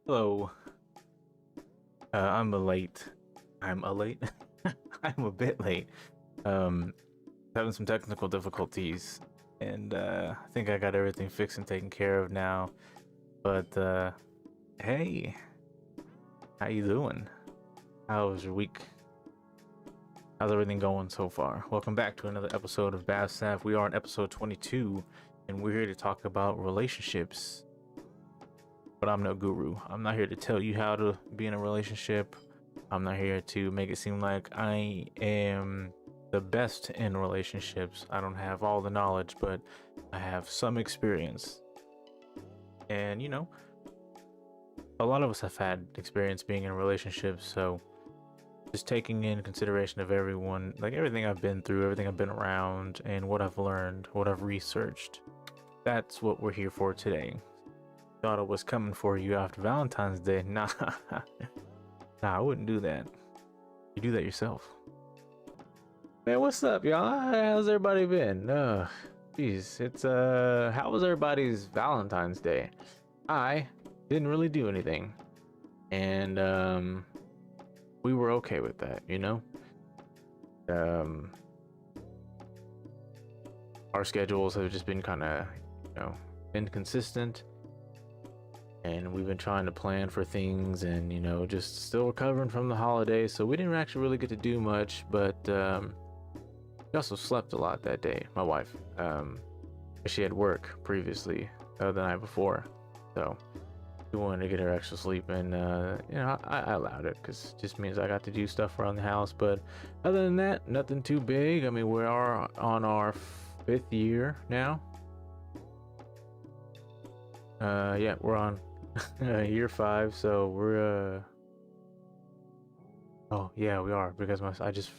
Hello. I'm a late. I'm a late. I'm a bit late. Um, Having some technical difficulties, and I think I got everything fixed and taken care of now. But hey, how you doing? How was your week? How's everything going so far? Welcome back to another episode of BAFSAF. We are on episode 22, and we're here to talk about relationships. But I'm no guru. I'm not here to tell you how to be in a relationship. I'm not here to make it seem like I am the best in relationships. I don't have all the knowledge, but I have some experience. And a lot of us have had experience being in relationships, so just taking in consideration of everyone, like everything I've been through, everything I've been around, and what I've learned, what I've researched. That's what we're here for today. Thought it was coming for you after Valentine's Day. Nah, nah, I wouldn't do that. You do that yourself. Man, what's up, y'all? How's everybody been? Jeez, it's how was everybody's Valentine's Day? I didn't really do anything, and we were okay with that, Um, our schedules have just been kind of, inconsistent, and we've been trying to plan for things, and just still recovering from the holidays, so we didn't actually really get to do much, but we also slept a lot that day, my wife. She had work previously the night before, so we wanted to get her extra sleep, and I allowed it because it just means I got to do stuff around the house. But other than that, nothing too big. I mean, we are on our 5th year now. Yeah, we're on year 5, so we're oh yeah, we are, because I just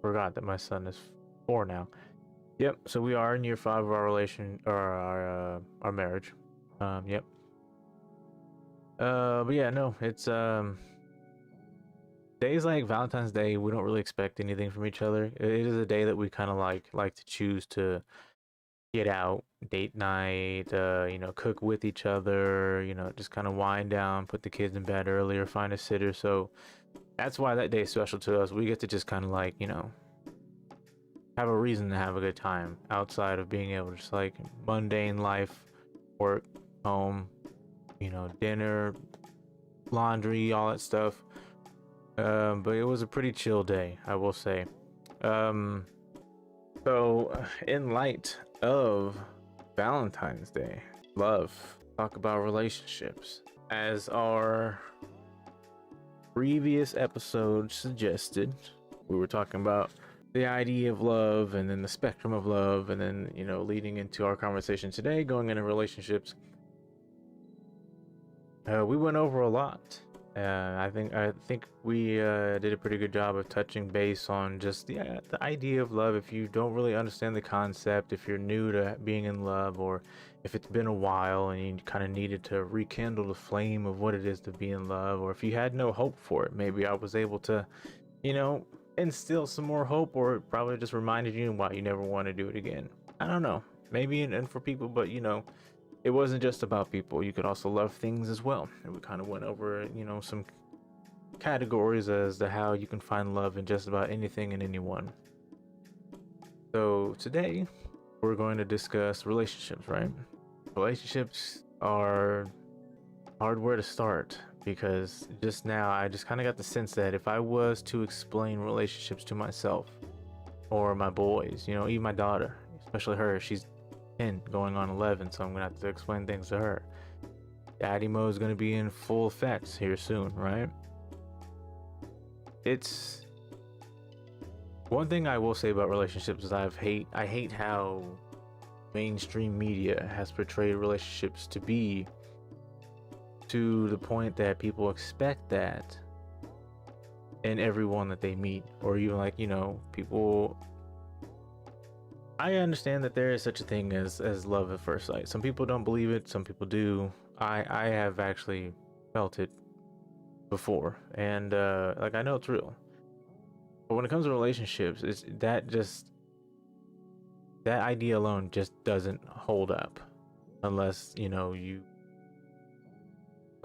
forgot that my son is 4 now. Yep, so we are in year 5 of our relation, or our marriage. Yep. But yeah, no, it's days like Valentine's Day, we don't really expect anything from each other. It is a day that we kind of like to choose to get out, date night, cook with each other, just kind of wind down, put the kids in bed earlier, find a sitter. So that's why that day is special to us. We get to just kind of like, have a reason to have a good time outside of being able to just like mundane life, work, home, dinner, laundry, all that stuff. But it was a pretty chill day, I will say. So in light of Valentine's Day, love, talk about relationships. As our previous episode suggested, we were talking about the idea of love, and then the spectrum of love, and then leading into our conversation today, going into relationships. We went over a lot. I think we did a pretty good job of touching base on just the idea of love. If you don't really understand the concept, if you're new to being in love, or if it's been a while and you kind of needed to rekindle the flame of what it is to be in love, or if you had no hope for it, maybe I was able to, instill some more hope, or it probably just reminded you why you never want to do it again. I don't know. Maybe and for people, but it wasn't just about people. You could also love things as well. And we kind of went over, some categories as to how you can find love in just about anything and anyone. So today, we're going to discuss relationships, right? Relationships are hard where to start, because just now I just kind of got the sense that if I was to explain relationships to myself or my boys, even my daughter, especially her, she's 10 going on 11, so I'm gonna have to explain things to her. Daddy mode is gonna be in full effect here soon, right? It's one thing I will say about relationships is I hate how mainstream media has portrayed relationships to be, to the point that people expect that in everyone that they meet, or even like people. I understand that there is such a thing as love at first sight. Some people don't believe it, some people do. I have actually felt it before, and like I know it's real. But when it comes to relationships, it's that idea alone just doesn't hold up unless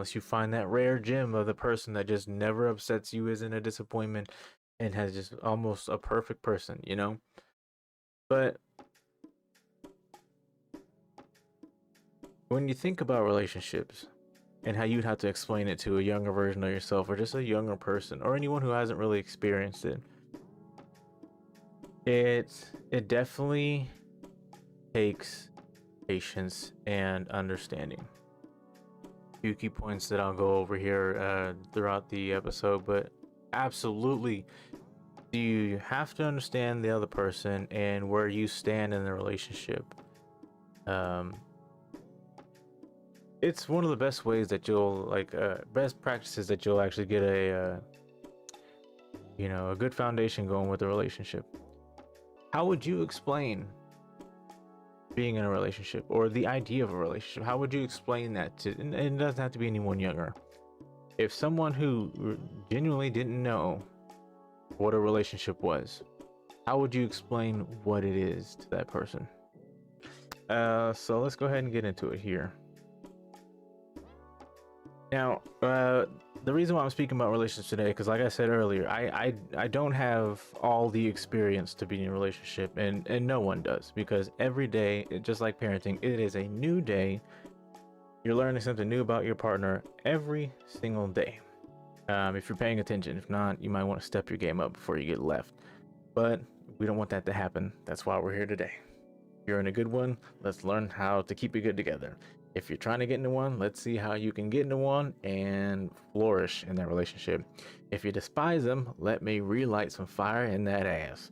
unless you find that rare gem of the person that just never upsets you, isn't a disappointment, and has just almost a perfect person, you know? But when you think about relationships and how you'd have to explain it to a younger version of yourself, or just a younger person, or anyone who hasn't really experienced it, it definitely takes patience and understanding. Few key points that I'll go over here throughout the episode, but absolutely, you have to understand the other person and where you stand in the relationship. It's one of the best ways that you'll best practices that you'll actually get a a good foundation going with the relationship. How would you explain being in a relationship, or the idea of a relationship? How would you explain that to, and it doesn't have to be anyone younger, if someone who genuinely didn't know what a relationship was, how would you explain what it is to that person? So let's go ahead and get into it here. Now, the reason why I'm speaking about relationships today, because like I said earlier, I don't have all the experience to be in a relationship, and no one does, because every day, just like parenting, it is a new day. You're learning something new about your partner every single day. If you're paying attention. If not, you might want to step your game up before you get left. But we don't want that to happen. That's why we're here today. If you're in a good one, let's learn how to keep it good together. If you're trying to get into one, let's see how you can get into one and flourish in that relationship. If you despise them, let me relight some fire in that ass.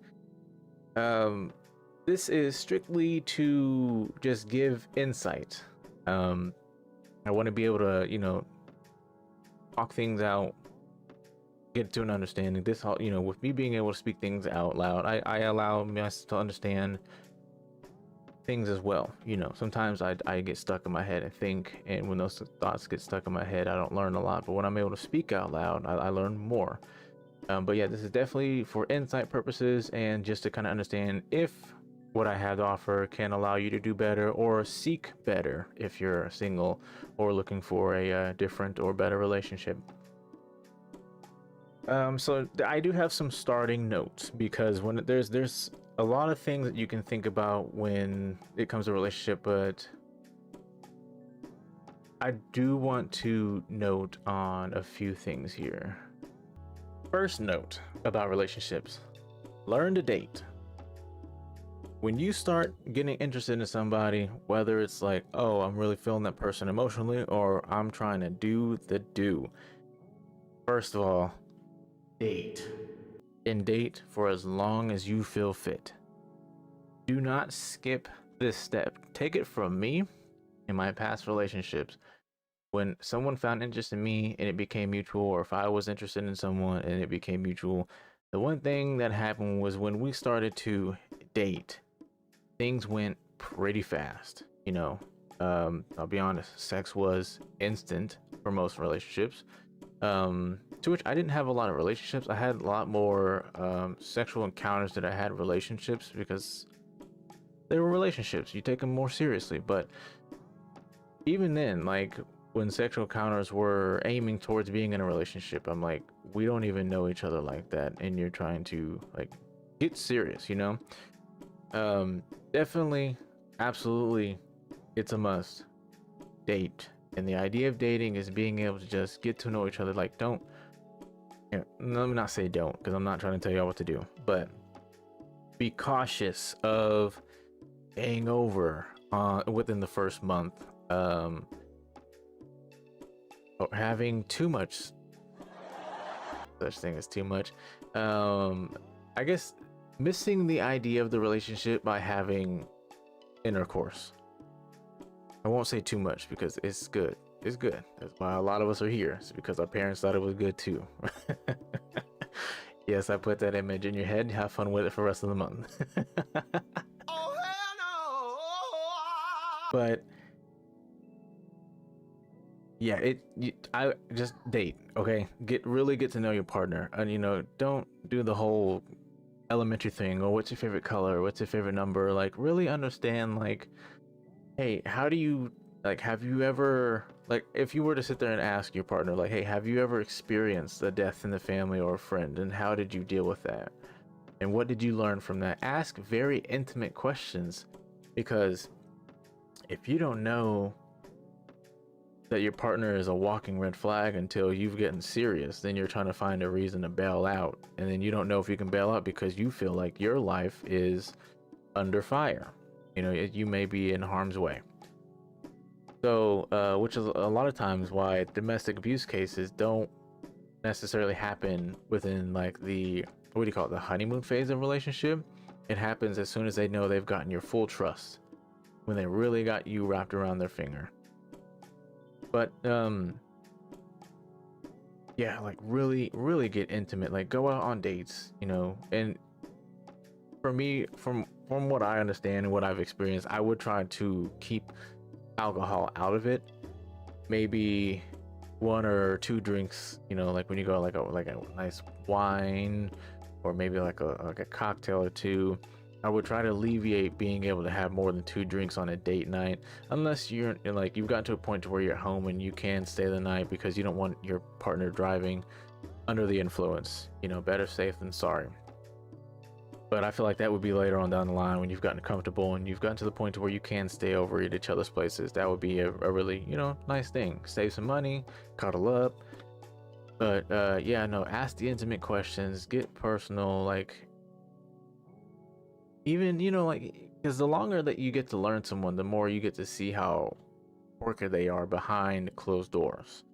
This is strictly to just give insight. I want to be able to, talk things out, get to an understanding. This, with me being able to speak things out loud, I allow myself to understand things as well. Sometimes I get stuck in my head and think, and when those thoughts get stuck in my head, I don't learn a lot. But when I'm able to speak out loud, I learn more. But yeah, this is definitely for insight purposes, and just to kind of understand if what I have to offer can allow you to do better or seek better if you're single or looking for a different or better relationship. So I do have some starting notes, because when there's a lot of things that you can think about when it comes to a relationship, but I do want to note on a few things here. First note about relationships: learn to date. When you start getting interested in somebody, whether it's like, oh, I'm really feeling that person emotionally, or I'm trying to do the do, first of all, date. And date for as long as you feel fit. Do not skip this step. Take it from me in my past relationships. When someone found interest in me and it became mutual, or if I was interested in someone and it became mutual, the one thing that happened was when we started to date, things went pretty fast. I'll be honest, sex was instant for most relationships. To which I didn't have a lot of relationships. I had a lot more sexual encounters than I had relationships, because they were relationships. You take them more seriously. But even then, like when sexual encounters were aiming towards being in a relationship, I'm like, we don't even know each other like that, and you're trying to like get serious, Definitely, absolutely, it's a must. Date. And the idea of dating is being able to just get to know each other. Like, don't, let me not say don't, because I'm not trying to tell y'all what to do, but be cautious of staying over within the first month, or having too much, such thing as too much. I guess missing the idea of the relationship by having intercourse. I won't say too much, because it's good. It's good. That's why a lot of us are here. It's because our parents thought it was good too. Yes, I put that image in your head. Have fun with it for the rest of the month. Oh, hell no! But yeah, I just date, okay? Really get to know your partner, and don't do the whole elementary thing, or what's your favorite color, what's your favorite number. Like, really understand, like, hey, how do you Like, have you ever, like, if you were to sit there and ask your partner, like, hey, have you ever experienced a death in the family or a friend, and how did you deal with that? And what did you learn from that? Ask very intimate questions, because if you don't know that your partner is a walking red flag until you've gotten serious, then you're trying to find a reason to bail out. And then you don't know if you can bail out because you feel like your life is under fire. You know, you may be in harm's way. So, which is a lot of times why domestic abuse cases don't necessarily happen within like the, what do you call it, the honeymoon phase of a relationship. It happens as soon as they know they've gotten your full trust, when they really got you wrapped around their finger. But yeah, like really get intimate, like go out on dates, you know. And for me, from what I understand and what I've experienced, I would try to keep alcohol out of it. Maybe 1 or 2 drinks, you know, like when you go like a nice wine, or maybe like a cocktail or two. I would try to alleviate being able to have more than 2 drinks on a date night, unless you're like, you've gotten to a point to where you're at home and you can stay the night because you don't want your partner driving under the influence. You know, better safe than sorry. But I feel like that would be later on down the line, when you've gotten comfortable and you've gotten to the point to where you can stay over at each other's places. That would be a really, you know, nice thing. Save some money, cuddle up. But yeah, no, ask the intimate questions, get personal, like, even, you know, like, because the longer that you get to learn someone, the more you get to see how worker they are behind closed doors.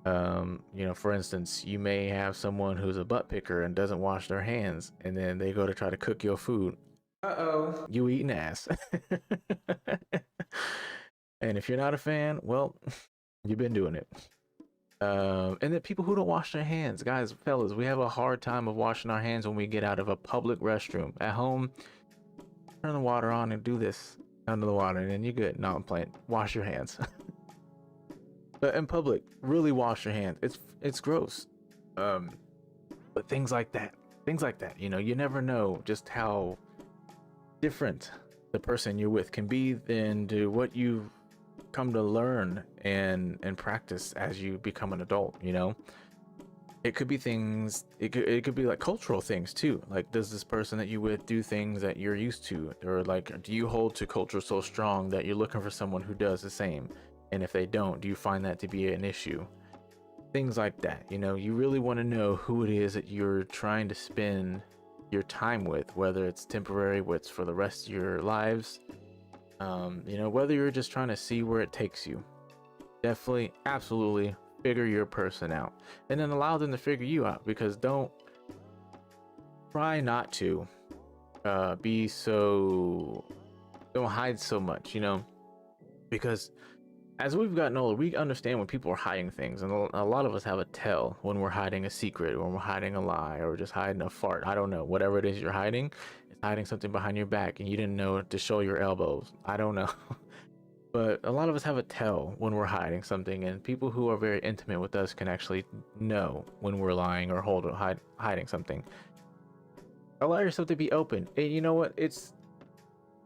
You know, for instance, you may have someone who's a butt picker and doesn't wash their hands, and then they go to try to cook your food. Uh-oh, you eating ass. And if you're not a fan, well, you've been doing it. And then people who don't wash their hands, guys, fellas, we have a hard time of washing our hands when we get out of a public restroom. At home, turn the water on and do this under the water, and then you're good. No, I'm playing. Wash your hands. But in public, really wash your hands. It's gross. But things like that, you know, you never know just how different the person you're with can be than to what you've come to learn and practice as you become an adult. You know, it could be things, it could be like cultural things too. Like, does this person that you with do things that you're used to, or like, do you hold to culture so strong that you're looking for someone who does the same? And if they don't, do you find that to be an issue? Things like that. You know, you really want to know who it is that you're trying to spend your time with, whether it's temporary, what's for the rest of your lives. You know, whether you're just trying to see where it takes you. Definitely, absolutely figure your person out, and then allow them to figure you out, because don't try not to be so, don't hide so much, you know, because as we've gotten older, we understand when people are hiding things, and a lot of us have a tell when we're hiding a secret, when we're hiding a lie, or just hiding a fart. I don't know, whatever it is you're hiding, it's hiding something behind your back and you didn't know to show your elbows. I don't know. But a lot of us have a tell when we're hiding something, and people who are very intimate with us can actually know when we're lying or hiding something. Allow yourself to be open. And you know what? It's,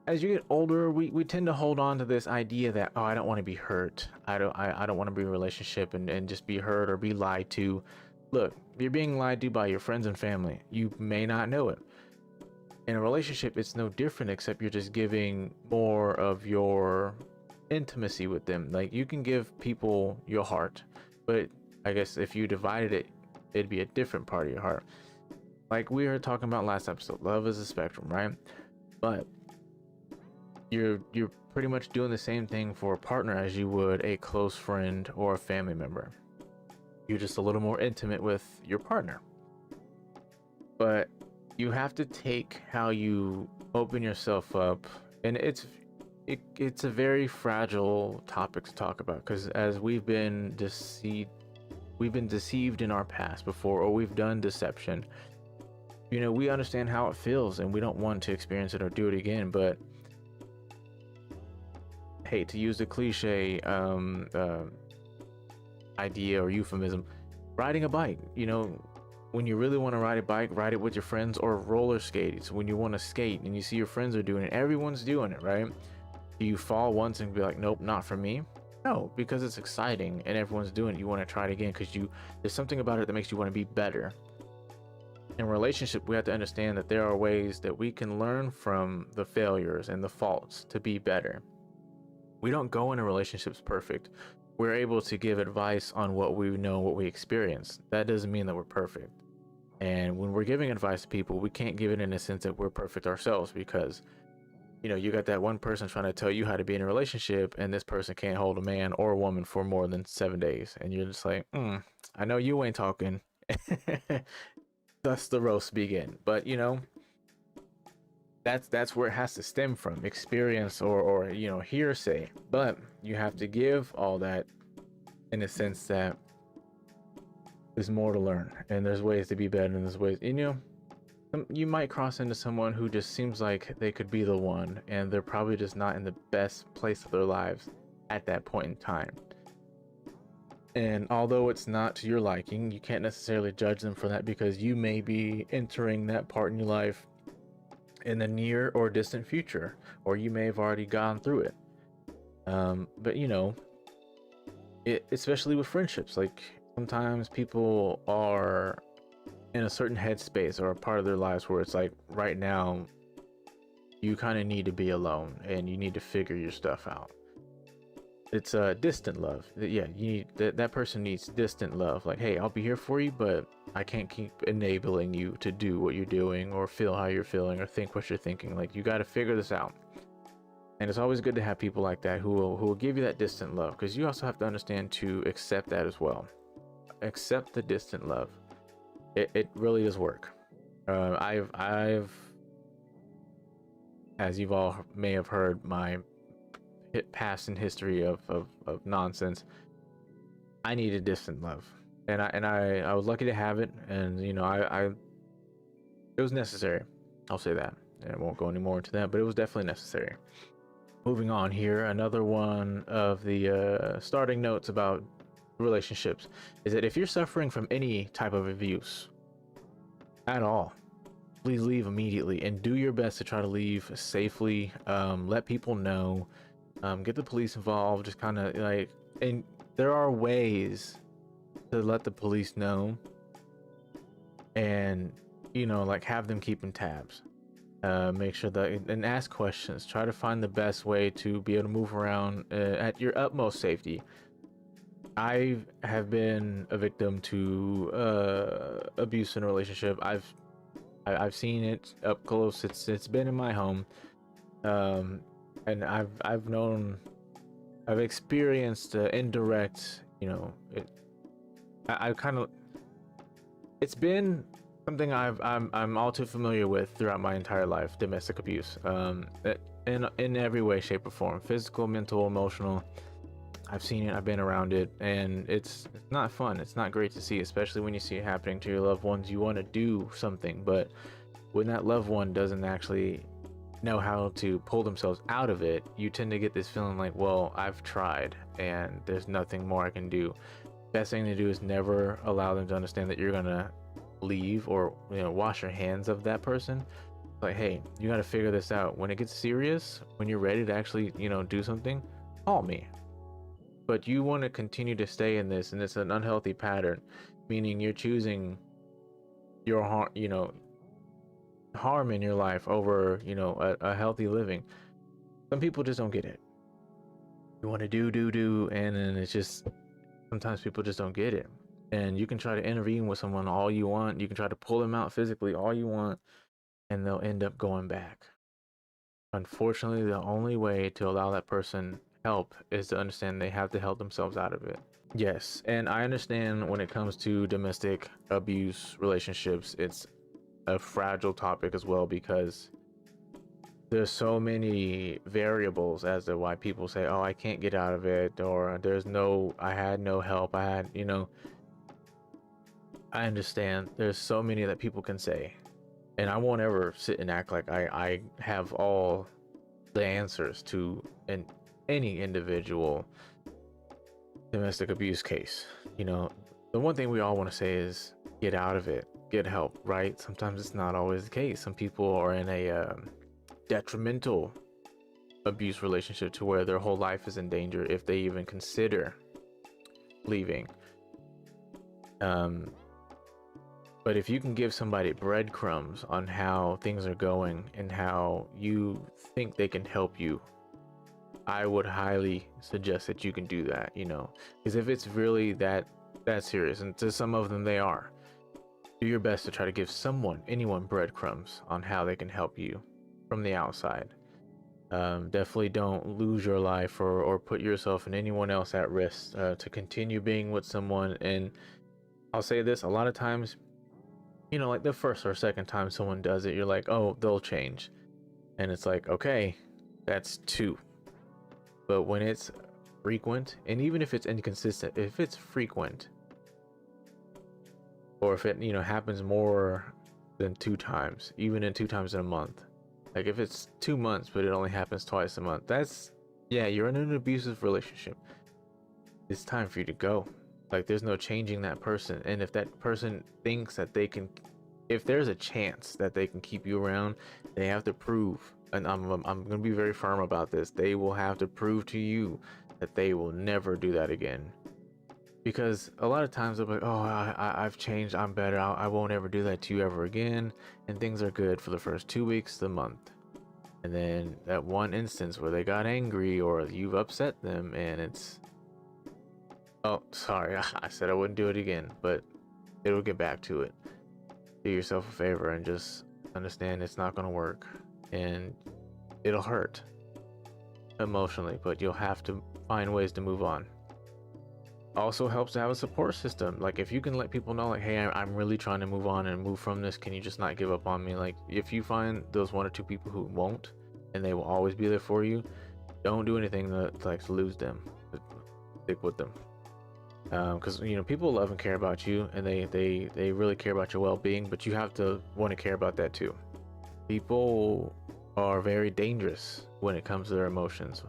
as you get older, we tend to hold on to this idea that, oh, I don't want to be hurt. I don't want to be in a relationship and just be hurt or be lied to. Look, you're being lied to by your friends and family. You may not know it. In a relationship, it's no different, except you're just giving more of your intimacy with them. Like, you can give people your heart, but I guess if you divided it, it'd be a different part of your heart. Like we were talking about last episode, love is a spectrum, right? But you're pretty much doing the same thing for a partner as you would a close friend or a family member. You're just a little more intimate with your partner. But you have to take how you open yourself up, and it's a very fragile topic to talk about, because as we've been deceived in our past before, or we've done deception. You know, we understand how it feels, and we don't want to experience it or do it again. But hey, to use the cliche idea or euphemism, riding a bike, you know, when you really want to ride a bike, ride it with your friends, or roller skates when you want to skate and you see your friends are doing it. Everyone's doing it, right? Do you fall once and be like, nope, not for me? No, because it's exciting and everyone's doing it. You want to try it again because there's something about it that makes you want to be better. In relationship, we have to understand that there are ways that we can learn from the failures and the faults to be better. We don't go into relationships perfect. We're able to give advice on what we know, what we experience. That doesn't mean that we're perfect. And when we're giving advice to people, we can't give it in a sense that we're perfect ourselves, because you got that one person trying to tell you how to be in a relationship, and this person can't hold a man or a woman for more than 7 days. And you're just like, I know you ain't talking. Thus the roast begin. But that's where it has to stem from, experience or hearsay. But you have to give all that in a sense that there's more to learn, and there's ways to be better, and there's ways, you might cross into someone who just seems like they could be the one, and they're probably just not in the best place of their lives at that point in time. And although it's not to your liking, you can't necessarily judge them for that, because you may be entering that part in your life in the near or distant future, or you may have already gone through it. But especially with friendships, like sometimes people are in a certain headspace or a part of their lives where it's like, right now you kind of need to be alone and you need to figure your stuff out. It's a distant love. Yeah, you need that person needs distant love. Like, hey, I'll be here for you, but I can't keep enabling you to do what you're doing or feel how you're feeling or think what you're thinking. Like, you got to figure this out. And it's always good to have people like that who will give you that distant love, because you also have to understand to accept that as well. Accept the distant love. It really does work. I've as you've all may have heard my past in history of nonsense, I needed distant love, and I was lucky to have it, and I it was necessary. I'll say that. I won't go any more into that, but it was definitely necessary. Moving on here, another one of the starting notes about relationships is that if you're suffering from any type of abuse at all, please leave immediately, and do your best to try to leave safely. Let people know. Get the police involved. Just kind of like, and there are ways to let the police know, and like have them keeping tabs. Make sure that, and ask questions. Try to find the best way to be able to move around at your utmost safety. I have been a victim to abuse in a relationship. I've seen it up close. It's been in my home, and I've experienced indirect. I kind of, it's been something I'm all too familiar with throughout my entire life. Domestic abuse, in every way, shape, or form, physical, mental, emotional. I've seen it, I've been around it, and it's not fun. It's not great to see, especially when you see it happening to your loved ones. You want to do something, but when that loved one doesn't actually know how to pull themselves out of it, you tend to get this feeling like, well, I've tried and there's nothing more I can do. Best thing to do is never allow them to understand that you're gonna leave or wash your hands of that person. Like, hey, you got to figure this out. When it gets serious, when you're ready to actually do something, call me. But you want to continue to stay in this, and it's an unhealthy pattern, meaning you're choosing your harm in your life over a healthy living. Some people just don't get it. You want to do, and then it's just, sometimes people just don't get it. And you can try to intervene with someone all you want, you can try to pull them out physically all you want, and they'll end up going back. Unfortunately, the only way to allow that person help is to understand they have to help themselves out of it. Yes, and I understand when it comes to domestic abuse relationships, it's a fragile topic as well, because there's so many variables as to why people say, oh, I can't get out of it, or I had no help. I understand there's so many that people can say, and I won't ever sit and act like I have all the answers to any individual domestic abuse case. The one thing we all want to say is get out of it, get help, right? Sometimes it's not always the case. Some people are in a detrimental abuse relationship to where their whole life is in danger if they even consider leaving. But if you can give somebody breadcrumbs on how things are going and how you think they can help you, I would highly suggest that you can do that, you know, because if it's really that serious, and to some of them they are, do your best to try to give anyone breadcrumbs on how they can help you from the outside. Definitely don't lose your life or put yourself and anyone else at risk to continue being with someone. And I'll say this, a lot of times, you know, like the first or second time someone does it, you're like, oh, they'll change. And it's like, okay, that's two. But when it's frequent, and even if it's inconsistent, if it's frequent, or if it, you know, happens more than 2 times, even in 2 times in a month, like if it's 2 months but it only happens twice a month, that's, yeah, you're in an abusive relationship. It's time for you to go. Like, there's no changing that person. And if that person thinks that they can, if there's a chance that they can keep you around, they have to prove, and I'm going to be very firm about this, they will have to prove to you that they will never do that again. Because a lot of times they'll be like, oh, I've changed, I'm better, I won't ever do that to you ever again, and things are good for the first 2 weeks, the month. And then that one instance where they got angry or you've upset them, and it's, oh, sorry, I said I wouldn't do it again, but it'll get back to it. Do yourself a favor and just understand it's not going to work, and it'll hurt emotionally, but you'll have to find ways to move on. Also helps to have a support system. Like, if you can let people know, like, hey, I'm really trying to move on and move from this, can you just not give up on me? Like, if you find those 1 or 2 people who won't, and they will always be there for you, don't do anything to lose them. Stick with them. Because you know, people love and care about you, and they really care about your well-being, but you have to want to care about that too. People are very dangerous when it comes to their emotions,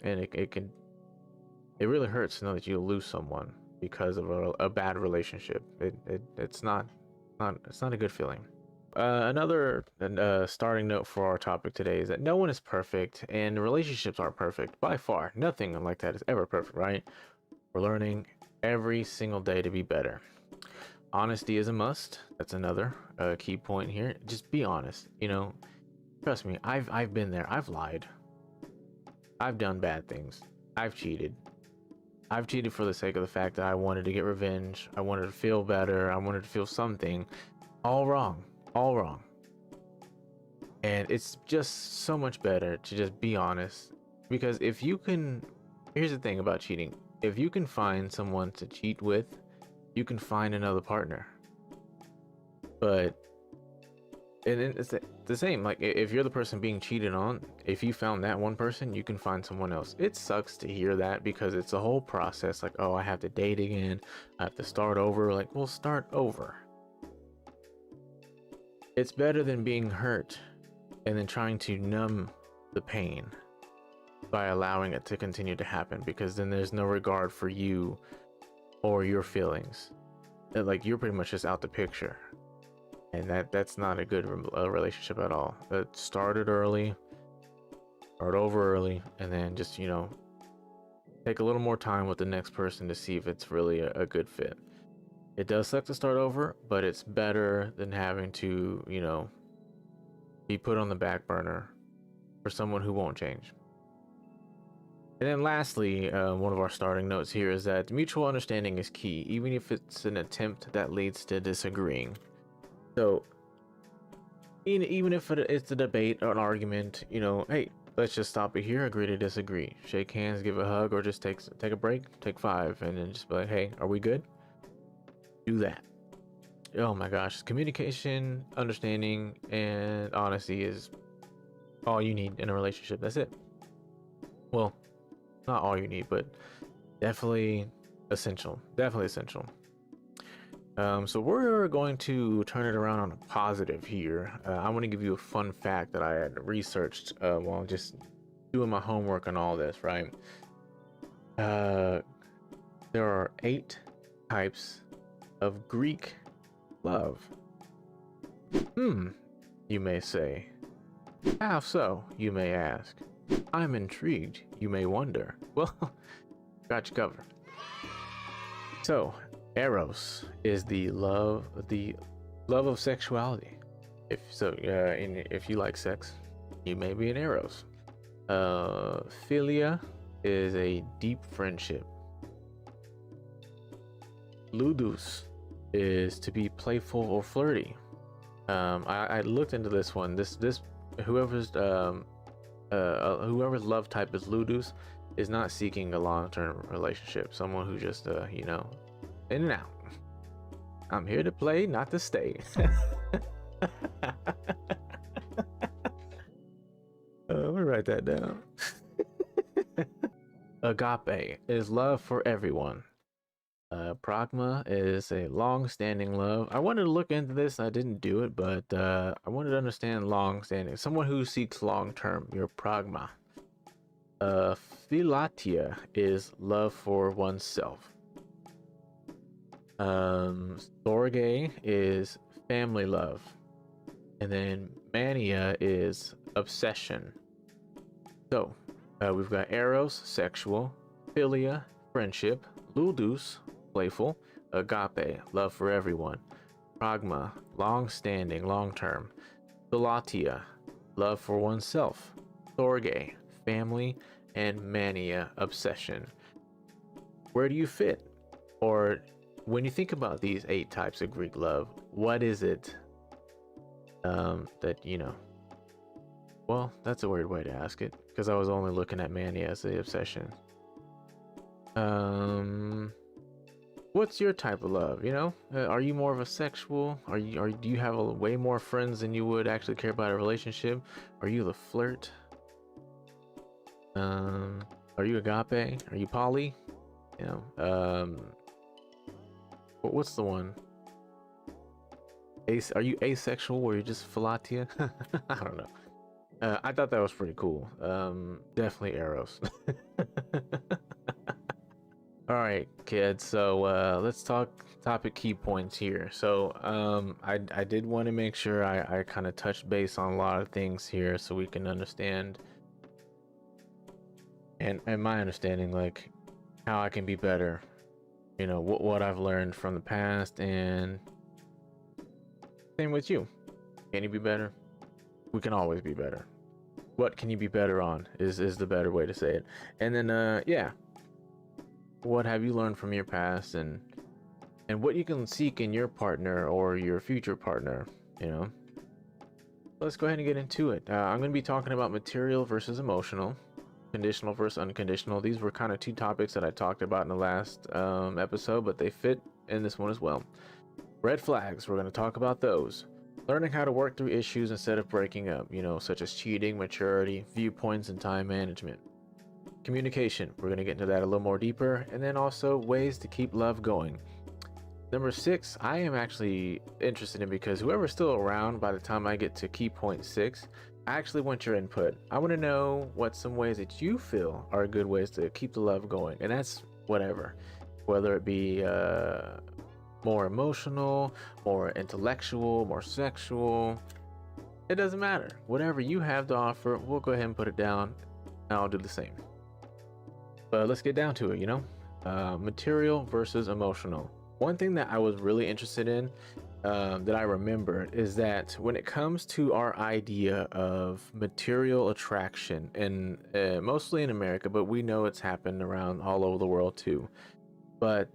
and it really hurts to know that you lose someone because of a bad relationship. It's not a good feeling. Another starting note for our topic today is that no one is perfect, and relationships aren't perfect by far. Nothing like that is ever perfect, right? We're learning every single day to be better. Honesty is a must. That's another key point here. Just be honest. You know, trust me, I've been there. I've lied. I've done bad things. I've cheated. I've cheated for the sake of the fact that I wanted to get revenge. I wanted to feel better. I wanted to feel something. All wrong. All wrong. And it's just so much better to just be honest. Because if you can, here's the thing about cheating. If you can find someone to cheat with, you can find another partner. But and it's the same, like if you're the person being cheated on, if you found that one person, you can find someone else. It sucks to hear that, because it's a whole process. Like, oh, I have to date again, I have to start over. Like, well, start over. It's better than being hurt and then trying to numb the pain by allowing it to continue to happen, because then there's no regard for you or your feelings. Like, you're pretty much just out the picture. And that's not a good relationship at all. It started early, start over early, and then just, you know, take a little more time with the next person to see if it's really a good fit. It does suck to start over, but it's better than having to, you know, be put on the back burner for someone who won't change. And then lastly, one of our starting notes here is that mutual understanding is key, even if it's an attempt that leads to disagreeing. So even if it's a debate or an argument, you know, hey, let's just stop it here, agree to disagree, shake hands, give a hug, or just take a break, take 5, and then just be like, hey, are we good? Do that. Oh my gosh, communication, understanding, and honesty is all you need in a relationship. That's it. Well, not all you need, but definitely essential. Definitely essential. So we're going to turn it around on a positive here. I want to give you a fun fact that I had researched while just doing my homework on all this, right? There are 8 types of Greek love. You may say. How so, you may ask? I'm intrigued, you may wonder. Well, got you covered. So, Eros is the love of sexuality. If you like sex, you may be an Eros. Philia is a deep friendship. Ludus is to be playful or flirty. I looked into this one. This whoever's whoever's love type is Ludus is not seeking a long-term relationship. Someone who just in and out. I'm here to play, not to stay. I'm gonna write that down. Agape is love for everyone. Pragma is a long-standing love. I wanted to look into this, I didn't do it, but I wanted to understand long-standing. Someone who seeks long-term, your pragma. Philatia is love for oneself. Storge is family love. And then mania is obsession. So, we've got Eros, sexual, Philia, friendship, Ludus, playful, Agape, love for everyone, Pragma, long-standing, long-term, Philatia, love for oneself, Storge, family, and Mania, obsession. Where do you fit? Or when you think about these 8 types of Greek love, what is it that, well, that's a weird way to ask it, because I was only looking at Mania as the obsession. What's your type of love? Are you more of a sexual? Do you have way more friends than you would actually care about a relationship? Are you the flirt? Are you agape? Are you poly? What's the one? Are you asexual or you're just philatia? I don't know. I thought that was pretty cool. Definitely Eros. All right, kids. So let's talk topic key points here. So I did want to make sure I kind of touched base on a lot of things here so we can understand and my understanding, like how I can be better. What I've learned from the past, and same with you. Can you be better? We can always be better. What can you be better on is the better way to say it. And then yeah, what have you learned from your past, and what you can seek in your partner or your future partner. Let's go ahead and get into it. I'm going to be talking about material versus emotional, conditional versus unconditional. These were kind of 2 topics that I talked about in the last episode, but they fit in this one as well. Red flags, we're going to talk about those. Learning how to work through issues instead of breaking up, such as cheating, maturity, viewpoints, and time management. Communication, we're going to get into that a little more deeper. And then also ways to keep love going. Number 6, I am actually interested in, because whoever's still around by the time I get to key point 6, I actually want your input. I want to know what some ways that you feel are good ways to keep the love going. And that's whatever, whether it be more emotional, more intellectual, more sexual. It doesn't matter. Whatever you have to offer, we'll go ahead and put it down, and I'll do the same. But let's get down to it, material versus emotional. One thing that I was really interested in, that I remembered, is that when it comes to our idea of material attraction, and mostly in America, but we know it's happened around all over the world too. But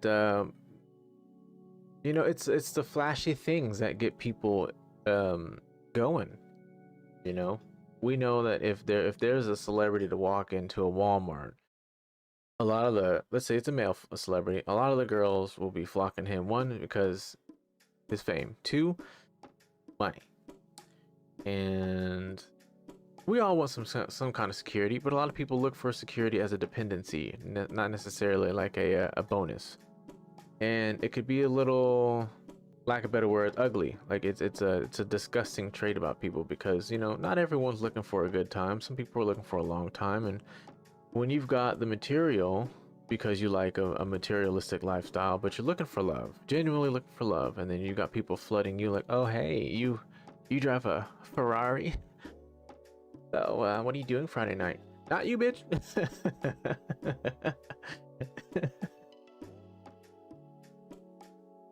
it's the flashy things that get people going. We know that if there's a celebrity to walk into a Walmart, a lot of let's say it's a celebrity, a lot of the girls will be flocking him. 1, because his fame. 2, money. And we all want some kind of security, but a lot of people look for security as a dependency, not necessarily like a bonus. And it could be a little, lack of better word, ugly. Like it's a disgusting trait about people, because not everyone's looking for a good time. Some people are looking for a long time. And when you've got the material because you like a materialistic lifestyle, but you're looking for love, genuinely looking for love, and then you got people flooding you like, oh hey, you drive a Ferrari, So, what are you doing Friday night? Not you, bitch.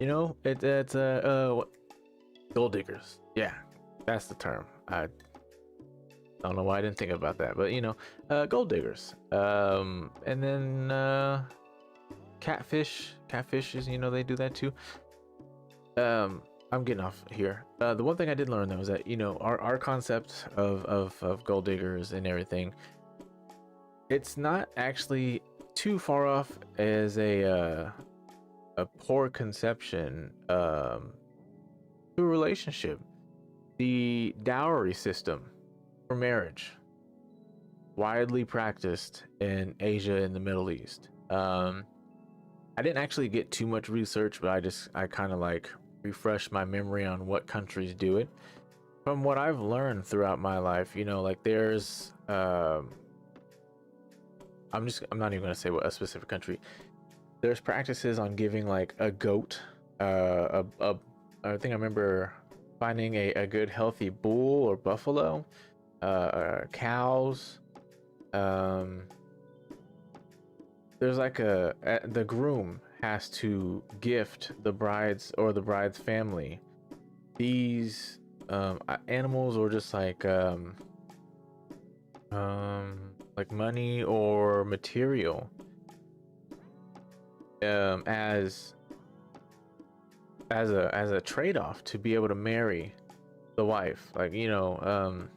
You know, it's what, gold diggers. Yeah, that's the term. I don't know why I didn't think about that, but you know, gold diggers. And then catfish. Catfishes, you know, they do that too. I'm getting off here. The one thing I did learn though is that, you know, our concept of gold diggers and everything, it's not actually too far off as a poor conception to a relationship. The dowry system for marriage, widely practiced in Asia and the Middle East. I didn't actually get too much research, but I kind of like refreshed my memory on what countries do it. From what I've learned throughout my life, you know, like there's I'm not even gonna say what a specific country. There's practices on giving like a goat, I think I remember finding a good healthy bull or buffalo, cows. There's like the groom has to gift the bride's or the bride's family these animals, or just like money or material, as a trade-off to be able to marry the wife, like, you know,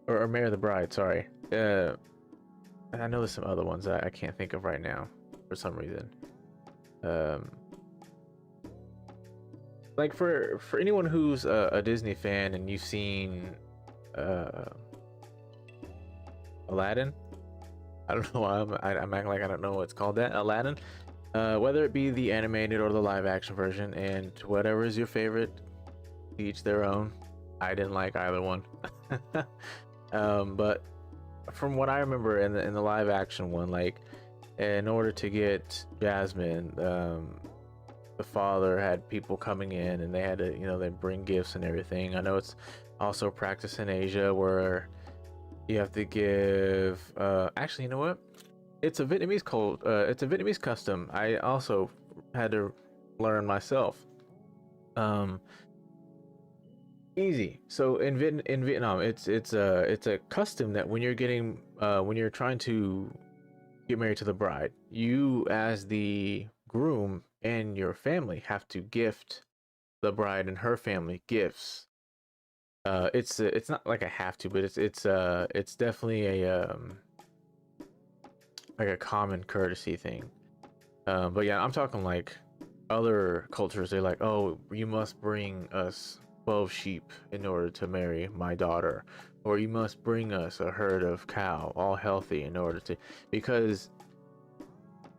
or marry the bride, sorry. I know there's some other ones that I can't think of right now for some reason. Like for anyone who's a Disney fan and you've seen Aladdin, I don't know why I'm acting like I don't know what's called, that Aladdin. Whether it be the animated or the live action version, and whatever is your favorite, each their own. I didn't like either one. But from what I remember in the live action one, like in order to get Jasmine, the father had people coming in and they had to, you know, they bring gifts and everything. I know it's also practiced in Asia where you have to give actually, you know what, it's a Vietnamese custom I also had to learn myself. Easy. So in Vietnam, it's a custom that when you're trying to get married to the bride, you as the groom and your family have to gift the bride and her family gifts. It's not like a have to, but it's definitely a like a common courtesy thing. But yeah, I'm talking like other cultures. They're like, oh, you must bring us 12 sheep in order to marry my daughter, or you must bring us a herd of cow, all healthy, in order to, because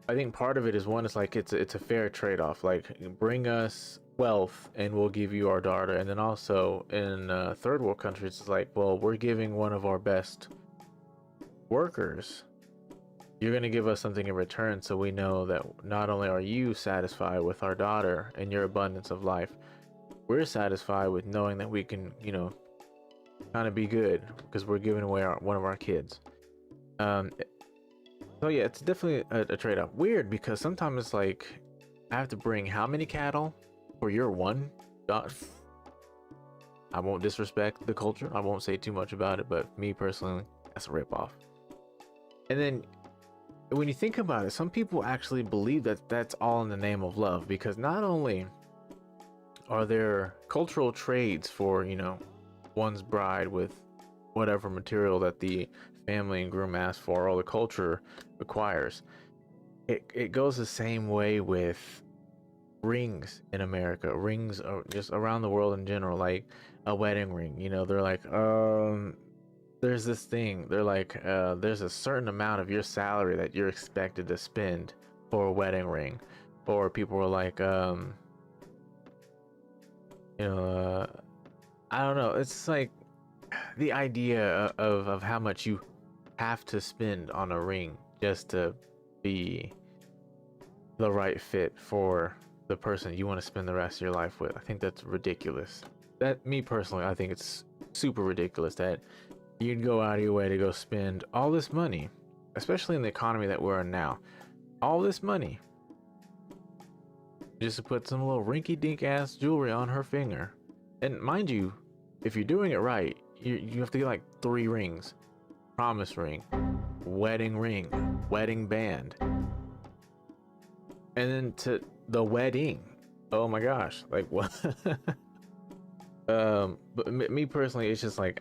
I think part of it is, one, it's like it's a fair trade-off. Like, bring us wealth and we'll give you our daughter. And then also in third world countries, it's like, well, we're giving one of our best workers, you're going to give us something in return, so we know that not only are you satisfied with our daughter and your abundance of life, we're satisfied with knowing that we can, you know, kind of be good because we're giving away one of our kids. So yeah, it's definitely a trade-off. Weird, because sometimes it's like I have to bring how many cattle for your one daughter? I won't disrespect the culture, I won't say too much about it, but me personally, that's a ripoff. And then when you think about it, some people actually believe that that's all in the name of love, because not only are there cultural trades for, you know, one's bride with whatever material that the family and groom asked for or the culture requires, it goes the same way with rings in America. Rings are just around the world in general, like a wedding ring, you know, they're like, there's this thing, they're like, there's a certain amount of your salary that you're expected to spend for a wedding ring. Or people were like, you know, I don't know, it's like the idea of how much you have to spend on a ring just to be the right fit for the person you want to spend the rest of your life with. I think that's ridiculous. That, me personally, I think it's super ridiculous that you'd go out of your way to go spend all this money, especially in the economy that we're in now, all this money just to put some little rinky-dink ass jewelry on her finger. And mind you, if you're doing it right, you have to get like 3 rings: promise ring, wedding band, and then to the wedding. Oh my gosh, like what? But me personally, it's just like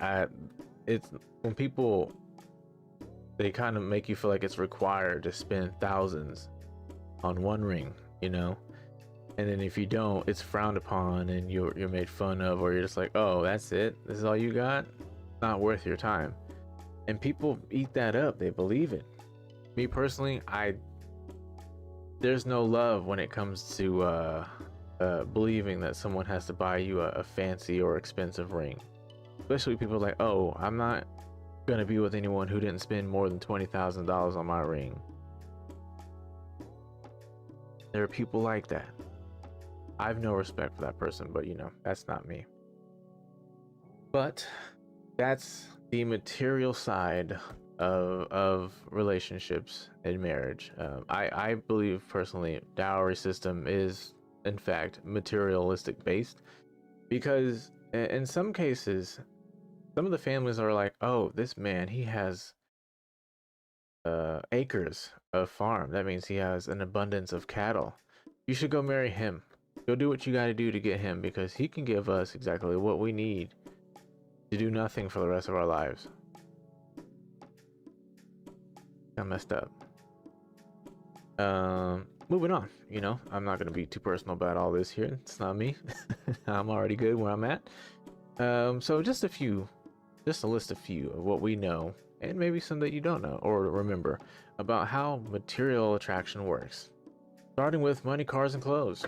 it's when people, they kind of make you feel like it's required to spend thousands on one ring, you know. And then if you don't, it's frowned upon and you're made fun of, or you're just like, oh, that's it, this is all you got, not worth your time. And people eat that up, they believe it. Me personally, there's no love when it comes to believing that someone has to buy you a fancy or expensive ring. Especially people like, oh, I'm not gonna be with anyone who didn't spend more than $20,000 on my ring. There are people like that. I have no respect for that person, but you know, that's not me. But that's the material side of relationships and marriage. I believe personally dowry system is in fact materialistic based, because in some cases some of the families are like, oh, this man, he has acres of farm, that means he has an abundance of cattle, you should go marry him, go do what you got to do to get him, because he can give us exactly what we need to do nothing for the rest of our lives. I messed up. Moving on, you know, I'm not going to be too personal about all this here, it's not me. I'm already good where I'm at. So just to list a few of what we know, and maybe some that you don't know or remember, about how material attraction works. Starting with money, cars, and clothes.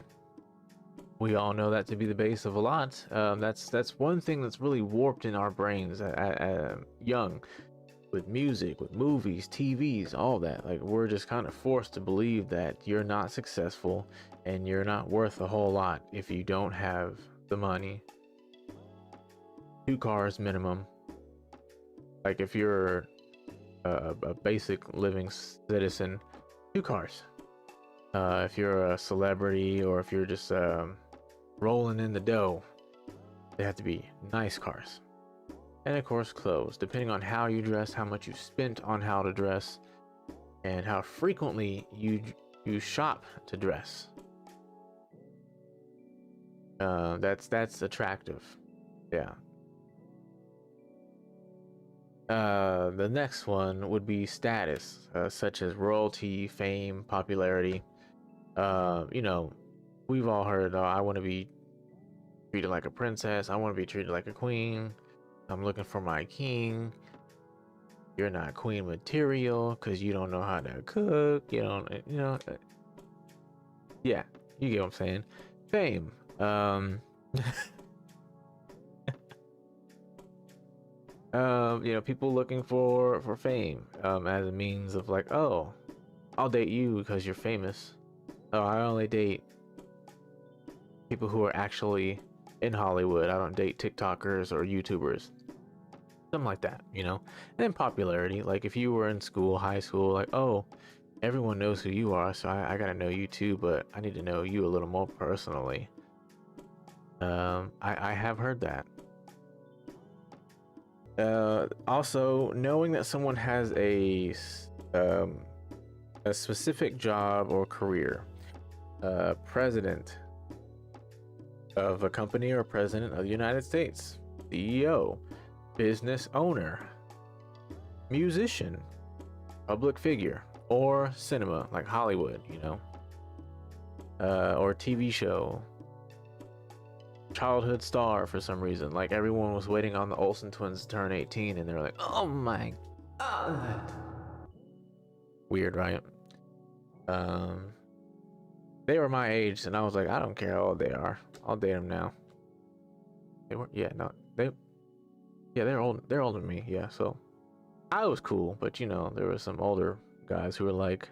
We all know that to be the base of a lot. That's one thing that's really warped in our brains young, with music, with movies, TVs, all that. Like, we're just kind of forced to believe that you're not successful and you're not worth a whole lot if you don't have the money. 2 cars minimum. Like, if you're a basic living citizen, 2 cars. If you're a celebrity, or if you're just rolling in the dough, they have to be nice cars. And of course, clothes, depending on how you dress, how much you spent on how to dress, and how frequently you shop to dress. That's attractive. Yeah. The next one would be status, such as royalty, fame, popularity. You know, we've all heard, oh, I want to be treated like a princess, I want to be treated like a queen, I'm looking for my king. You're not queen material because you don't know how to cook, you don't, you know. Yeah, you get what I'm saying. Fame. You know, people looking for fame as a means of like, oh, I'll date you because you're famous. Oh, I only date people who are actually in Hollywood, I don't date TikTokers or YouTubers, something like that, you know. And then popularity, like if you were in school, high school, like, oh, everyone knows who you are, so I gotta know you too, but I need to know you a little more personally. I have heard that. Also, knowing that someone has a specific job or career, president of a company or president of the United States, CEO, business owner, musician, public figure, or cinema like Hollywood, you know, or TV show, childhood star for some reason. Like, everyone was waiting on the Olsen twins to turn 18 and they're like, oh my god. Weird, right? They were my age and I was like, I don't care how old they are, I'll date them now. They were, yeah, no, they're older than me, yeah. So I was cool, but you know, there were some older guys who were like,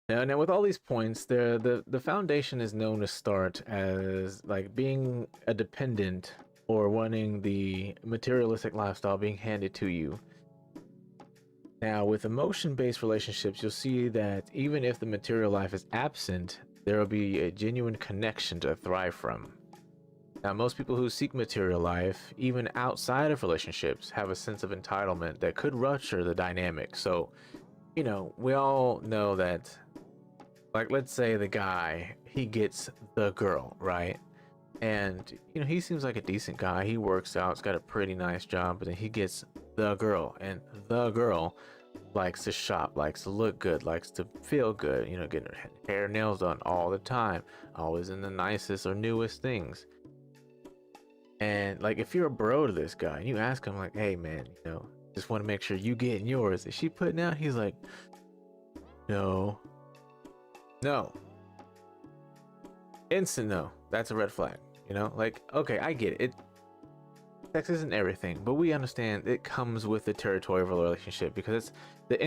Now with all these points, the foundation is known to start as like being a dependent or wanting the materialistic lifestyle being handed to you. Now, with emotion-based relationships, you'll see that even if the material life is absent, there will be a genuine connection to thrive from. Now, most people who seek material life, even outside of relationships, have a sense of entitlement that could rupture the dynamic. So, we all know that, like, let's say the guy, he gets the girl, right? And, he seems like a decent guy. He works out, he's got a pretty nice job, but then he gets the girl, and the girl likes to shop, likes to look good, likes to feel good, getting her hair, nails done all the time, always in the nicest or newest things. And like, if you're a bro to this guy and you ask him, like, hey man, just want to make sure you getting yours, is she putting out? He's like, no, no, instant no. That's a red flag. Like, okay, I get it. Sex isn't everything, but we understand it comes with the territory of a relationship, because it's the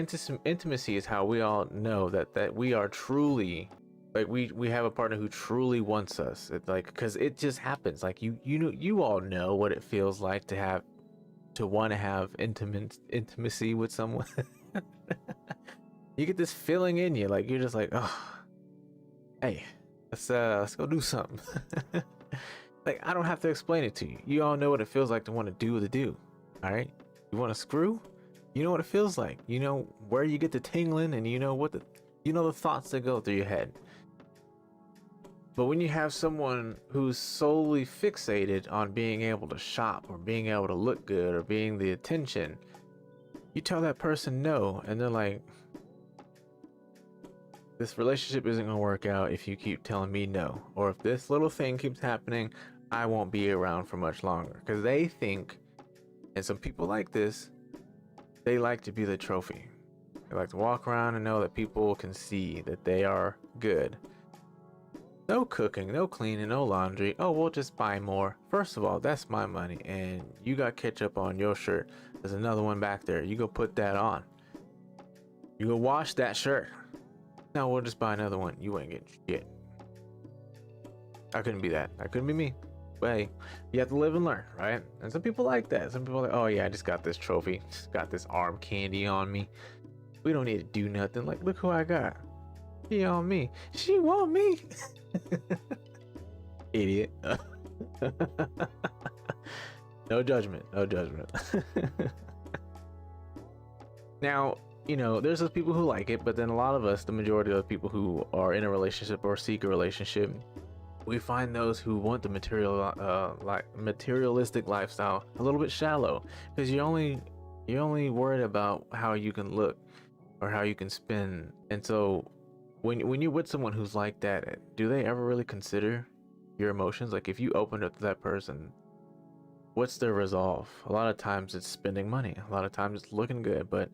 intimacy is how we all know that we are truly, like, we have a partner who truly wants us. It's like, because it just happens. Like, you all know what it feels like to want to have intimacy with someone. You get this feeling in you, like, you're just like, oh, hey, let's go do something. Like, I don't have to explain it to you. You all know what it feels like to want to do the do. All right, you want to screw? You know what it feels like. You know where you get the tingling, and you know the thoughts that go through your head. But when you have someone who's solely fixated on being able to shop or being able to look good or being the attention, you tell that person no, and they're like, this relationship isn't gonna work out if you keep telling me no, or if this little thing keeps happening, I won't be around for much longer. Because they think, and some people like this, they like to be the trophy. They like to walk around and know that people can see that they are good. No cooking, no cleaning, no laundry. Oh, we'll just buy more. First of all, that's my money, and you got ketchup on your shirt. There's another one back there. You go put that on. You go wash that shirt. No, we'll just buy another one. You ain't getting shit. I couldn't be that. I couldn't be me. But hey, you have to live and learn, right? And some people like that. Some people are like, oh yeah, I just got this trophy. Just got this arm candy on me. We don't need to do nothing. Like, look who I got. She on me. She want me. Idiot. No judgment. No judgment. Now, there's those people who like it, but then a lot of us, the majority of the people who are in a relationship or seek a relationship, we find those who want the materialistic lifestyle a little bit shallow, because you're only worried about how you can look or how you can spend. And so when you're with someone who's like that, do they ever really consider your emotions? Like, if you open up to that person, what's their resolve? A lot of times it's spending money, a lot of times it's looking good, but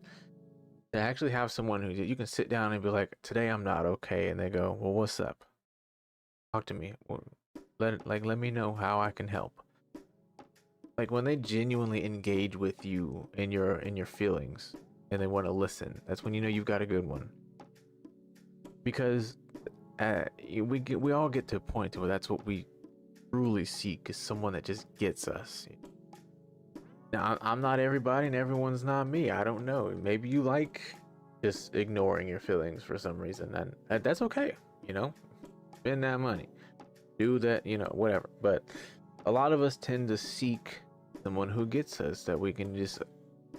to actually have someone who you can sit down and be like, today I'm not okay, and they go, well, what's up? Talk to me. Let me know how I can help. Like, when they genuinely engage with you in your feelings and they want to listen, that's when you know you've got a good one. Because we all get to a point to where that's what we truly seek, is someone that just gets us. Now, I'm not everybody and everyone's not me. I don't know. Maybe you like just ignoring your feelings for some reason, and that's okay. Spend that money, do that, whatever. But a lot of us tend to seek someone who gets us, that we can just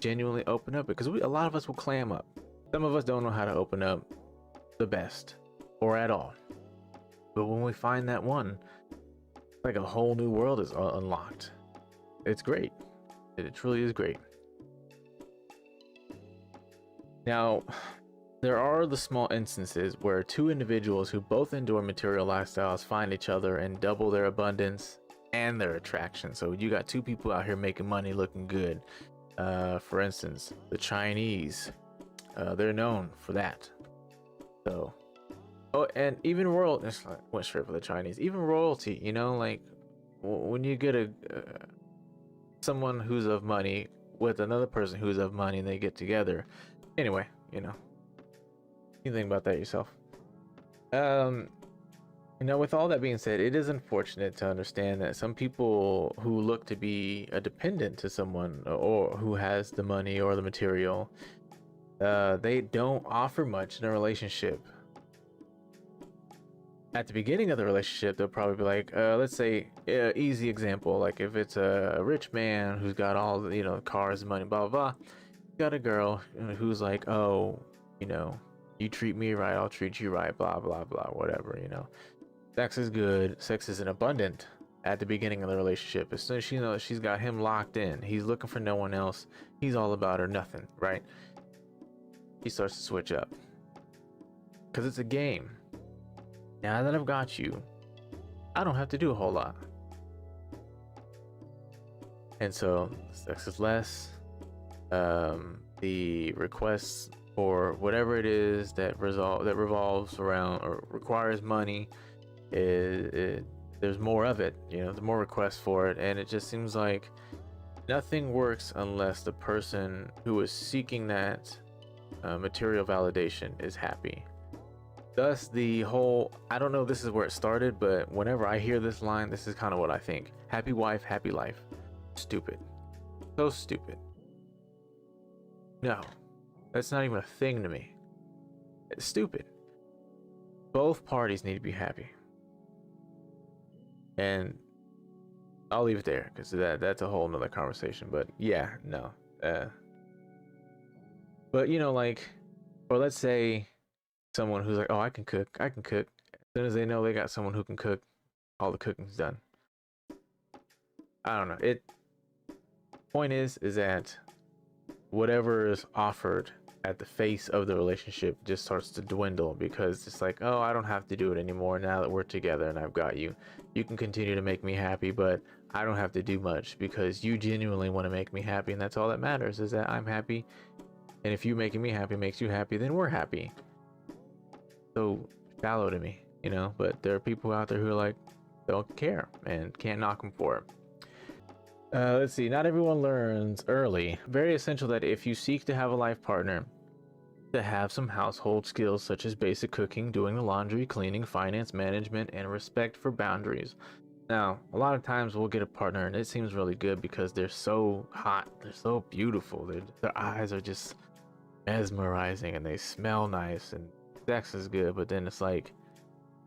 genuinely open up, because a lot of us will clam up. Some of us don't know how to open up the best or at all. But when we find that one, like, a whole new world is unlocked. It's great. It truly is great. Now, there are the small instances where two individuals who both endure material lifestyles find each other and double their abundance and their attraction. So you got two people out here making money, looking good. For instance, the Chinese, they're known for that. So, and even royalty, went straight for the Chinese. Even royalty, like, when you get someone who's of money with another person who's of money, and they get together. Anyway, you think about that yourself. Um, with all that being said, it is unfortunate to understand that some people who look to be a dependent to someone or who has the money or the material, they don't offer much in a relationship. At the beginning of the relationship, they'll probably be like, let's say, easy example, like if it's a rich man who's got all the, cars, money, blah, blah, blah, got a girl who's like, oh, you treat me right, I'll treat you right, blah, blah, blah, whatever. Sex is good, sex isn't abundant at the beginning of the relationship. As soon as she knows she's got him locked in, he's looking for no one else, he's all about her, nothing, right? He starts to switch up. Because it's a game. Now that I've got you, I don't have to do a whole lot. And so sex is less. The requests for whatever it is that revolves around or requires money, there's more of it. There's more requests for it, and it just seems like nothing works unless the person who is seeking that material validation is happy. Thus, the whole, I don't know if this is where it started, but whenever I hear this line, this is kind of what I think. Happy wife, happy life. Stupid. So stupid. No, that's not even a thing to me. It's stupid. Both parties need to be happy. And I'll leave it there because that's a whole nother conversation. But yeah, no. But or let's say someone who's like, oh, I can cook. As soon as they know they got someone who can cook, all the cooking's done. I don't know. Point is that whatever is offered at the face of the relationship just starts to dwindle, because it's like, oh, I don't have to do it anymore now that we're together and I've got you. You can continue to make me happy, but I don't have to do much because you genuinely want to make me happy, and that's all that matters, is that I'm happy. And if you making me happy makes you happy, then we're happy. So shallow to me, but there are people out there who are like, don't care and can't knock them for it. Let's see. Not everyone learns early. Very essential that if you seek to have a life partner, to have some household skills such as basic cooking, doing the laundry, cleaning, finance management, and respect for boundaries. Now, a lot of times we'll get a partner and it seems really good because they're so hot, they're so beautiful, their eyes are just mesmerizing and they smell nice and sex is good, but then it's like,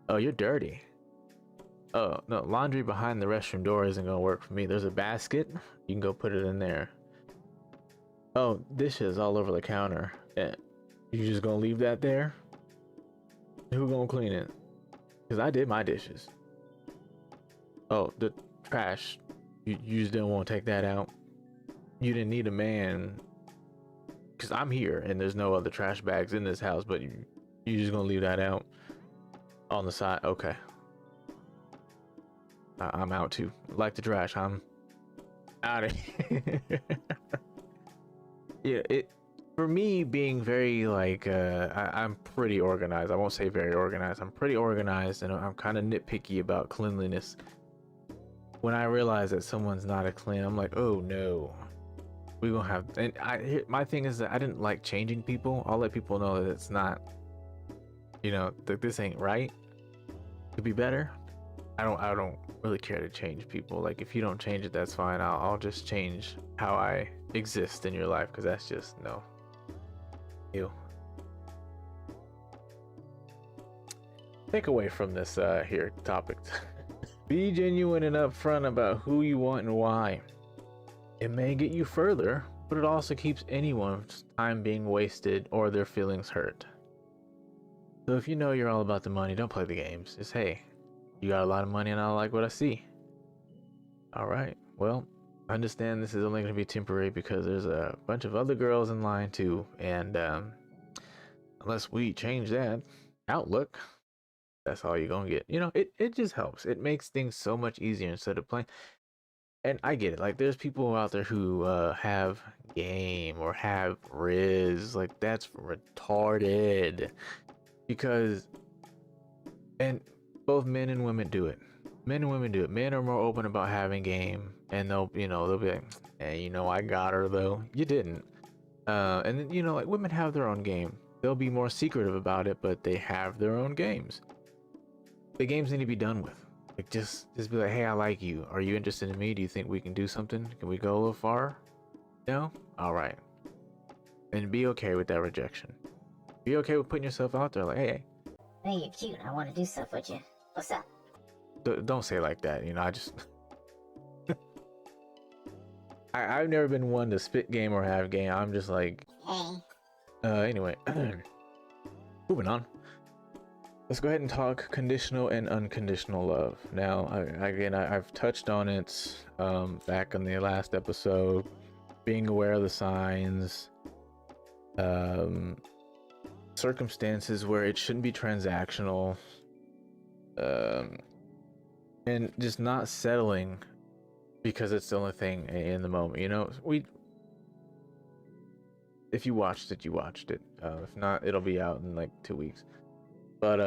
oh, you're dirty. Oh no, laundry behind the restroom door isn't gonna work for me. There's a basket, you can go put it in there. Oh, dishes all over the counter. You just gonna leave that there? Who gonna clean it? Because I did my dishes. Oh, the trash, you just didn't want to take that out. You didn't need a man because I'm here and there's no other trash bags in this house, but you just gonna leave that out on the side? Okay, I'm out too. Like the trash, I'm out of here. Yeah, for me, being very I'm pretty organized. I won't say very organized. I'm pretty organized, and I'm kind of nitpicky about cleanliness. When I realize that someone's not a clean, I'm like, oh no, we gonna have. And my thing is that I didn't like changing people. I'll let people know that it's not, that this ain't right. Could be better. I don't really care to change people. Like, if you don't change it, that's fine. I'll just change how I exist in your life, because that's just no. Ew. Take away from this here topic. Be genuine and upfront about who you want and why. It may get you further, but it also keeps anyone's time being wasted or their feelings hurt. So if you know you're all about the money, don't play the games. Just, hey, you got a lot of money and I like what I see. All right, well, I understand this is only going to be temporary because there's a bunch of other girls in line too, and unless we change that outlook, that's all you're gonna get. It just helps. It makes things so much easier instead of playing. And I get it. Like, there's people out there who have game or have riz. Like, that's retarded. Because, and both men and women do it. Men and women do it. Men are more open about having game, and they'll be like, hey, I got her though. You didn't. And then, like, women have their own game. They'll be more secretive about it, but they have their own games. the games need to be done with. Like just be like, hey, I like you. Are you interested in me? Do you think we can do something? Can we go a little far? No? All right. And be okay with that rejection. Be okay with putting yourself out there. Like, hey, Hey, you're cute. I want to do stuff with you. What's up? don't say it like that. You know, I just I've never been one to spit game or have game. I'm just like, Hey. Anyway, moving on. Let's go ahead and talk conditional and unconditional love. Now, I've touched on it back in the last episode. Being aware of the signs, circumstances where it shouldn't be transactional, and just not settling because it's the only thing in the moment. You know, if you watched it, you watched it. If not, it'll be out in like 2 weeks. But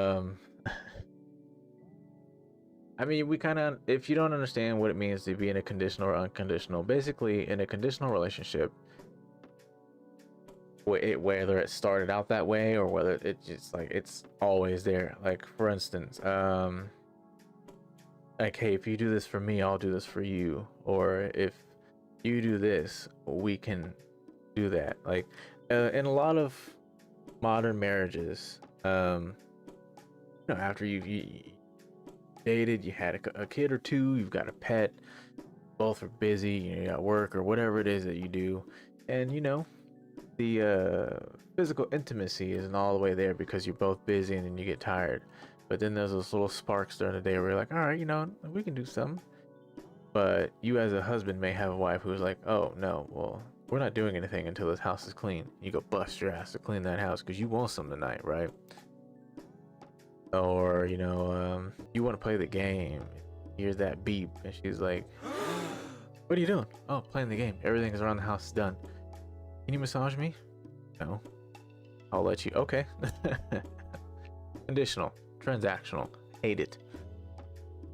I mean, we kind of, if you don't understand what it means to be in a conditional or unconditional, basically in a conditional relationship, whether it started out that way or whether it just like it's always there. Like for instance, like, hey, if you do this for me, I'll do this for you, or if you do this, we can do that. Like in a lot of modern marriages, you know, after you dated, you had a kid or two, you've got a pet, both are busy, you got work or whatever it is that you do, and you know, the physical intimacy isn't all the way there because you're both busy and then you get tired. But then there's those little sparks during the day where you're like, all right, you know, we can do something. But you as a husband may have a wife who's like, oh no, well, we're not doing anything until this house is clean. You go bust your ass to clean that house because you want something tonight, right? Or, you know, you want to play the game. Here's that beep, and she's like, what are you doing? Oh, playing the game. Everything is around the house is done. Can you massage me? No. I'll let you. Okay. Conditional, transactional, hate it.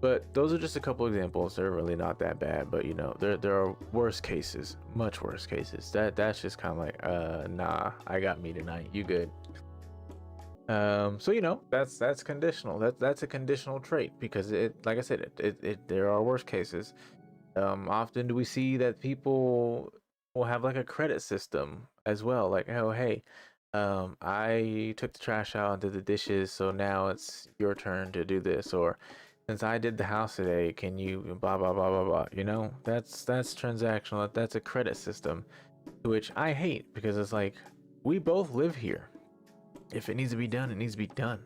But those are just a couple examples. They're really not that bad, but you know, there are worse cases, much worse cases. That's just kind of like, nah, I got me tonight. You good? So you know, that's conditional. That's a conditional trait because it, like I said, there are worse cases. Often do we see that people will have like a credit system as well, like, oh hey, I took the trash out and did the dishes, so now it's your turn to do this, or since I did the house today, can you blah blah blah blah blah. You know, that's transactional. That's a credit system, which I hate because it's like we both live here. If it needs to be done, it needs to be done.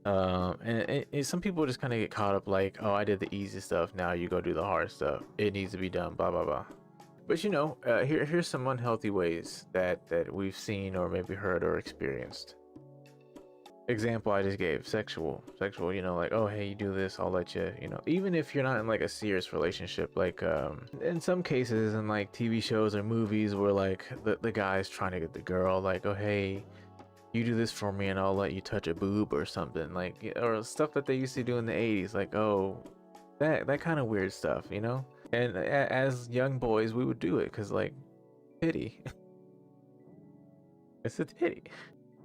And some people just kind of get caught up like, oh, I did the easy stuff, now you go do the hard stuff. It needs to be done, blah blah blah. But you know, here's some unhealthy ways that we've seen or maybe heard or experienced. Example I just gave, sexual, you know, like, oh hey, you do this, I'll let you, you know, even if you're not in like a serious relationship, like in some cases in like TV shows or movies where like the guy's trying to get the girl, like, oh hey, you do this for me and I'll let you touch a boob or something, like, or stuff that they used to do in the 80s, like, oh, that kind of weird stuff, you know. And as young boys we would do it because like pity. It's a titty.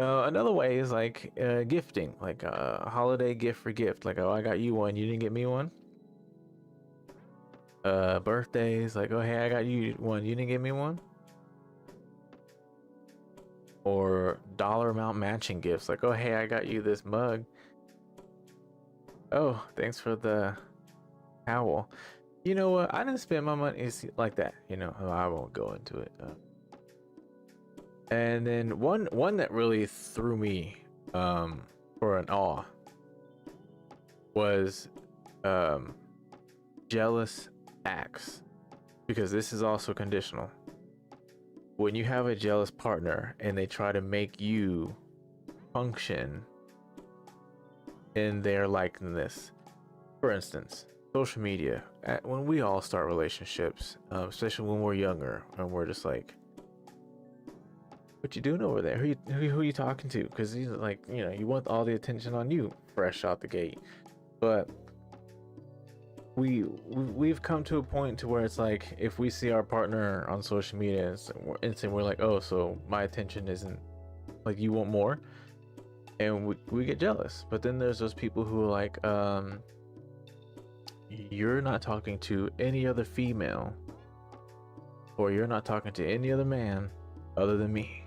Another way is like gifting, like a holiday gift for gift, like, oh, I got you one, you didn't get me one. Birthdays, like, oh hey, I got you one, you didn't get me one. Or dollar amount matching gifts, like, oh hey, I got you this mug. Oh, thanks for the towel. You know what, I didn't spend my money like that, you know. I won't go into it. And then one that really threw me for an awe was jealous acts, because this is also conditional. When you have a jealous partner and they try to make you function in their likeness. For instance, social media. When we all start relationships, especially when we're younger, and we're just like, what you doing over there? Who you talking to? Because he's like, you know, you want all the attention on you fresh out the gate. But we've come to a point to where it's like, if we see our partner on social media and we're like, oh, so my attention isn't, like, you want more. and we get jealous. But then there's those people who are like, you're not talking to any other female, or you're not talking to any other man other than me.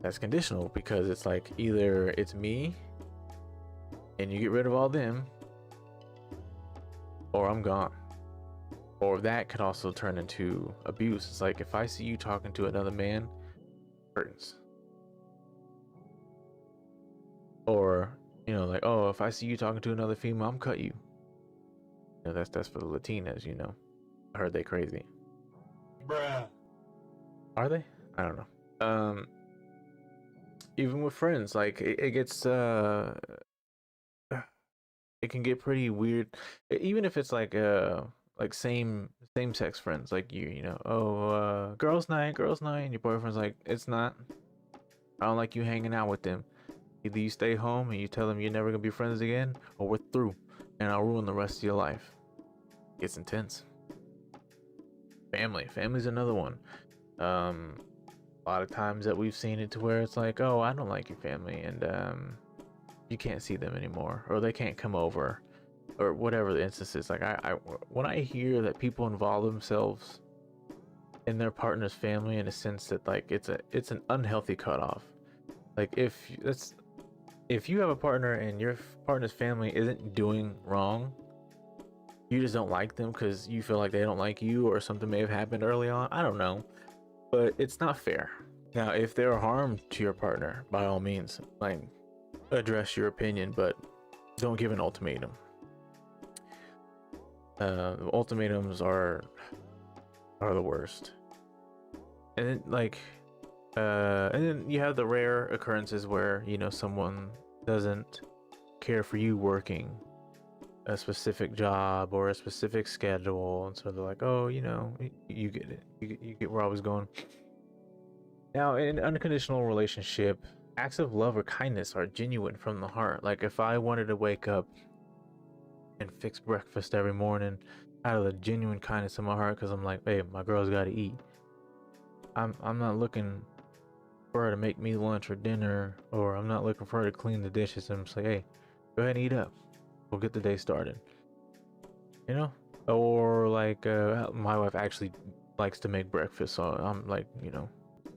That's conditional, because it's like either it's me and you get rid of all them, or I'm gone. Or that could also turn into abuse. It's like, if I see you talking to another man, curtains. Or, you know, like, oh, if I see you talking to another female, I'm cut you. You know, that's for the Latinas, you know. I heard they crazy. Bruh. Are they? I don't know. Even with friends, like it gets it can get pretty weird. Even if it's like same sex friends, like you know, oh girls night, and your boyfriend's like, it's not. I don't like you hanging out with them. Either you stay home and you tell them you're never gonna be friends again, or we're through, and I'll ruin the rest of your life. It's intense. Family's another one. A lot of times that we've seen it to where it's like, oh, I don't like your family, and you can't see them anymore, or they can't come over, or whatever the instance is. Like I when I hear that people involve themselves in their partner's family in a sense that like it's an unhealthy cutoff. Like if you have a partner and your partner's family isn't doing wrong, you just don't like them because you feel like they don't like you, or something may have happened early on. I don't know, but it's not fair. Now, if they're harm to your partner, by all means, like, address your opinion, but don't give an ultimatum. Ultimatums are the worst. And then, like, and then you have the rare occurrences where, you know, someone doesn't care for you working a specific job or a specific schedule, and so they're like, oh, you know, you get it, you get where I was going. Now, in an unconditional relationship, acts of love or kindness are genuine from the heart. Like if I wanted to wake up and fix breakfast every morning out of the genuine kindness of my heart, because I'm like, hey, my girl's got to eat, I'm not looking for her to make me lunch or dinner, or I'm not looking for her to clean the dishes. I'm just like, hey, go ahead and eat up, we'll get the day started, you know. Or like my wife actually likes to make breakfast, so I'm like, you know,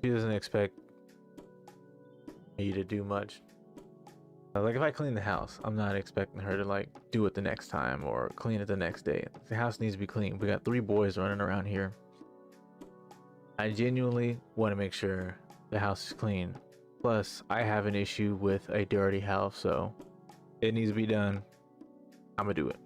she doesn't expect me to do much. Like if I clean the house, I'm not expecting her to like do it the next time or clean it the next day. The house needs to be clean. We got 3 boys running around here. I genuinely want to make sure the house is clean. Plus, I have an issue with a dirty house, so it needs to be done. I'm gonna do it.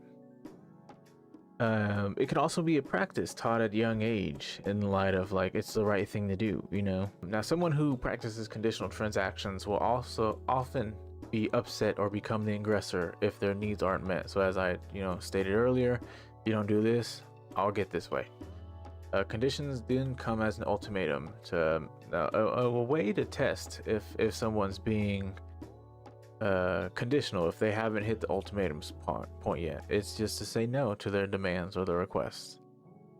It can also be a practice taught at a young age in light of like it's the right thing to do, you know. Now, someone who practices conditional transactions will also often be upset or become the aggressor if their needs aren't met. So as I, you know, stated earlier, you don't do this, I'll get this way. Conditions then come as an ultimatum to a way to test if someone's being conditional, if they haven't hit the ultimatums point yet. It's just to say no to their demands or their requests.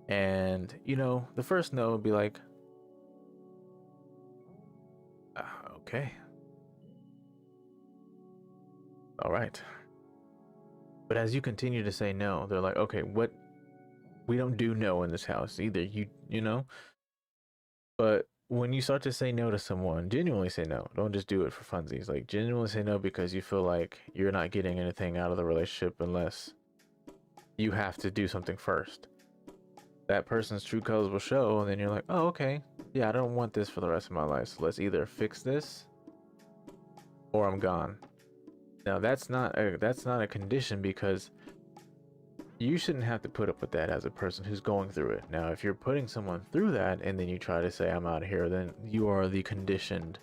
And you know, the first no would be like, okay, all right. But as you continue to say no, they're like, okay, what? We don't do no in this house either, you know. But when you start to say no to someone, genuinely say no. Don't just do it for funsies. Like genuinely say no because you feel like you're not getting anything out of the relationship unless you have to do something first. That person's true colors will show, and then you're like, oh, okay, yeah, I don't want this for the rest of my life. So let's either fix this or I'm gone. Now that's not a condition, because you shouldn't have to put up with that as a person who's going through it. Now, if you're putting someone through that and then you try to say, I'm out of here, then you are the conditioned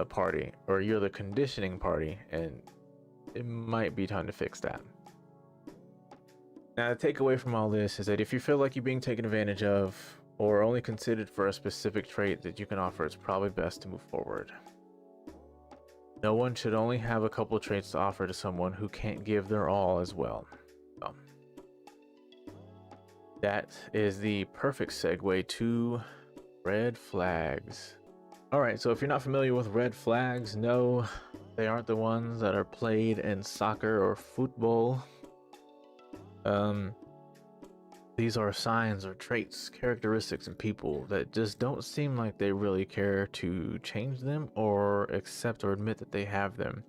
party, or you're the conditioning party, and it might be time to fix that. Now, the takeaway from all this is that if you feel like you're being taken advantage of or only considered for a specific trait that you can offer, it's probably best to move forward. No one should only have a couple traits to offer to someone who can't give their all as well. So, that is the perfect segue to red flags. All right, so if you're not familiar with red flags, no, they aren't the ones that are played in soccer or football. Um, these are signs or traits, characteristics in people that just don't seem like they really care to change them or accept or admit that they have them.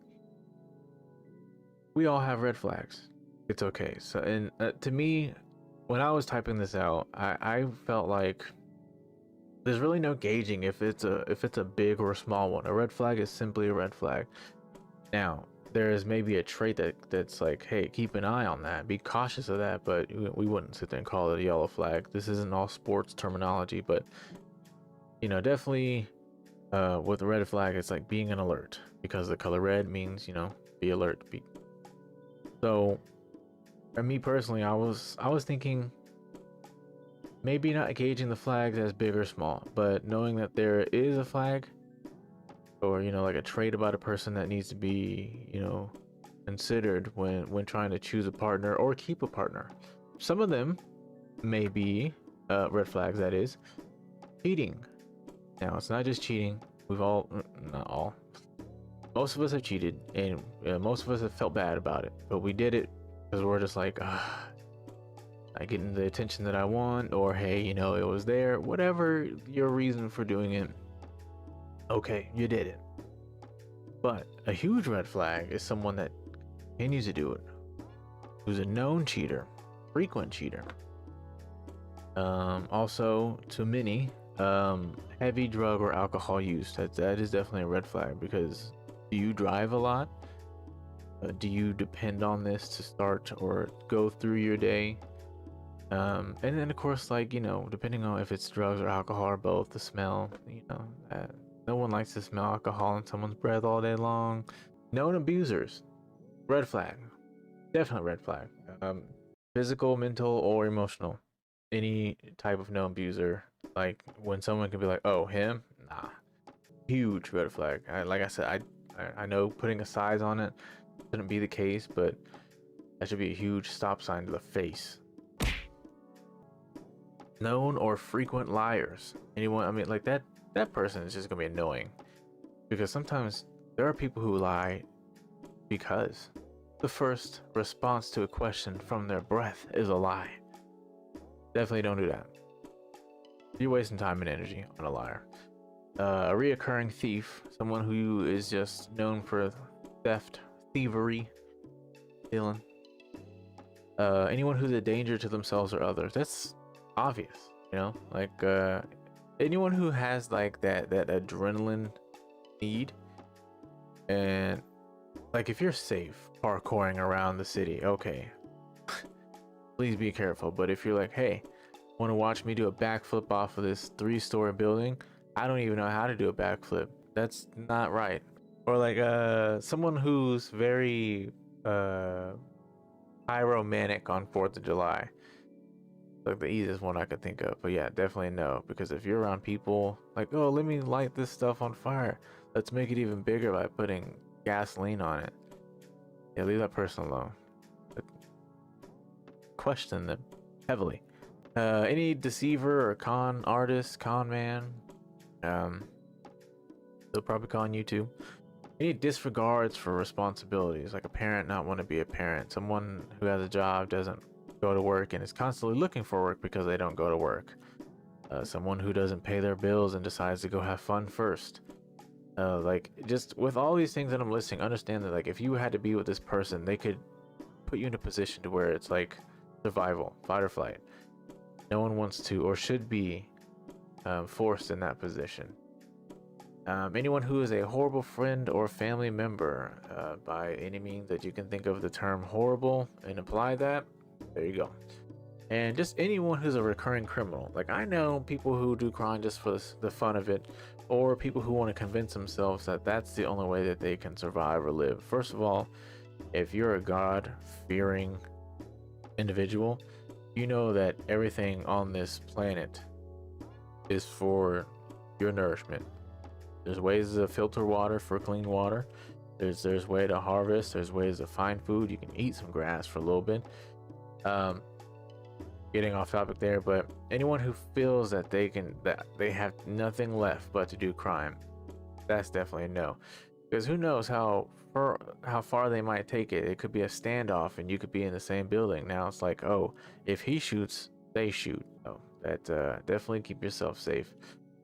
We all have red flags. It's okay. So, and to me, when I was typing this out, I felt like there's really no gauging if it's a big or a small one. A red flag is simply a red flag. Now, there is maybe a trait that's like, hey, keep an eye on that, be cautious of that, but we wouldn't sit there and call it a yellow flag. This isn't all sports terminology, but definitely with a red flag, it's like being an alert because the color red means be alert. So, for me personally, I was thinking maybe not gauging the flags as big or small, but knowing that there is a flag or like a trait about a person that needs to be considered when trying to choose a partner or keep a partner. Some of them may be red flags, that is cheating. Now, it's not just cheating. We've all, not all, most of us have cheated, and most of us have felt bad about it, but we did it because we're just like, not getting the attention that I want, or hey, it was there, whatever your reason for doing it. Okay, you did it. But a huge red flag is someone that continues to do it, who's a known cheater, frequent cheater. Also, to many, heavy drug or alcohol use. That is definitely a red flag, because do you drive a lot? Do you depend on this to start or go through your day? And then of course, like, depending on if it's drugs or alcohol or both, the smell, no one likes to smell alcohol in someone's breath all day long. Known abusers, red flag, definitely red flag. Physical, mental, or emotional. Any type of known abuser, like when someone can be like, oh, him, nah, huge red flag. Like I said, I know putting a size on it shouldn't be the case, but that should be a huge stop sign to the face. Known or frequent liars. Anyone, I mean, like that person is just gonna be annoying, because sometimes there are people who lie because the first response to a question from their breath is a lie. Definitely don't do that. You're wasting time and energy on a liar. A reoccurring thief, someone who is just known for theft, thievery, stealing. Anyone who's a danger to themselves or others. That's obvious, like anyone who has like that adrenaline need, and like if you're safe parkouring around the city, okay, please be careful. But if you're like, hey, want to watch me do a backflip off of this 3-story building? I don't even know how to do a backflip. That's not right. Or like someone who's very pyromanic on 4th of July. Like the easiest one I could think of. But yeah, definitely no, because if you're around people like, oh, let me light this stuff on fire, let's make it even bigger by putting gasoline on it, yeah, leave that person alone. But question them heavily. Any deceiver or con artist, con man, they'll probably con you too. Any disregards for responsibilities, like a parent not want to be a parent, someone who has a job doesn't go to work and is constantly looking for work because they don't go to work. Someone who doesn't pay their bills and decides to go have fun first. Like, just with all these things that I'm listing, understand that like if you had to be with this person, they could put you in a position to where it's like survival, fight or flight. No one wants to or should be forced in that position. Anyone who is a horrible friend or family member, by any means that you can think of the term horrible and apply that, there you go. And just anyone who's a recurring criminal. Like, I know people who do crime just for the fun of it, or people who want to convince themselves that that's the only way that they can survive or live. First of all, if you're a God-fearing individual, you know that everything on this planet is for your nourishment. There's ways to filter water for clean water. There's way to harvest. There's ways to find food. You can eat some grass for a little bit. Getting off topic there, but anyone who feels that they have nothing left but to do crime, that's definitely a no. Because who knows how far they might take it. It could be a standoff, and you could be in the same building. Now it's like, oh, if he shoots, they shoot. Oh, that definitely keep yourself safe.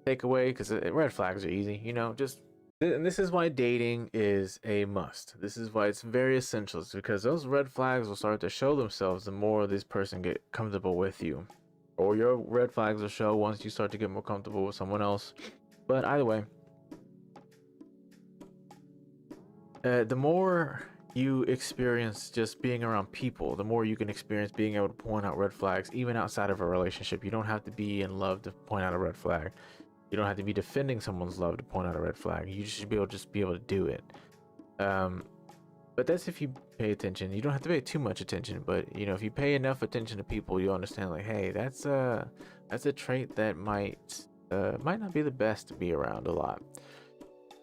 Takeaway, because red flags are easy. Just and this is why dating is a must. This is why it's very essential. It's because those red flags will start to show themselves the more this person get comfortable with you, or your red flags will show once you start to get more comfortable with someone else. But either way, the more you experience just being around people, the more you can experience being able to point out red flags, even outside of a relationship. You don't have to be in love to point out a red flag. You don't have to be defending someone's love to point out a red flag. You should be able to do it. But that's if you pay attention. You don't have to pay too much attention, but if you pay enough attention to people, you'll understand, like, hey, that's a trait that might not be the best to be around a lot.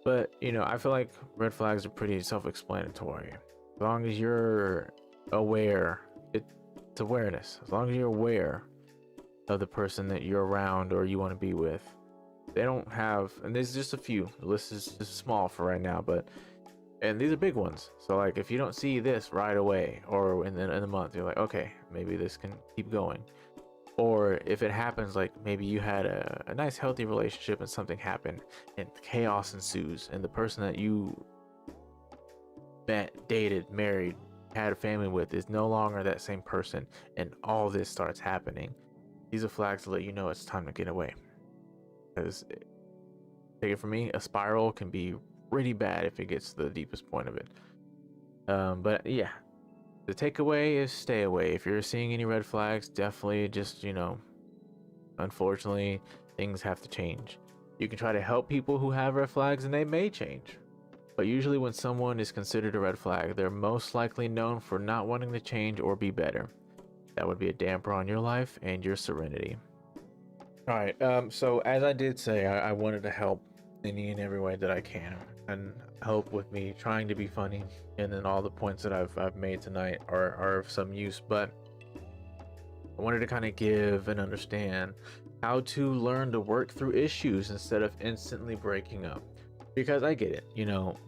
But I feel like red flags are pretty self-explanatory. As long as you're aware, it's awareness. As long as you're aware of the person that you're around or you want to be with, they don't have, and there's just a few. The list is just small for right now, and these are big ones. So like, if you don't see this right away, or in a month, you're like, okay, maybe this can keep going. Or if it happens, like maybe you had a nice healthy relationship and something happened and chaos ensues, and the person that you met, dated, married, had a family with is no longer that same person, and all this starts happening. These are flags to let you know it's time to get away. Because, take it from me, a spiral can be pretty bad if it gets to the deepest point of it. But yeah, the takeaway is stay away. If you're seeing any red flags, definitely just, unfortunately, things have to change. You can try to help people who have red flags, and they may change. But usually when someone is considered a red flag, they're most likely known for not wanting to change or be better. That would be a damper on your life and your serenity. All right. So as I did say, I wanted to help in any and every way that I can, and help with me trying to be funny. And then all the points that I've made tonight are of some use. But I wanted to kind of give and understand how to learn to work through issues instead of instantly breaking up. Because I get it.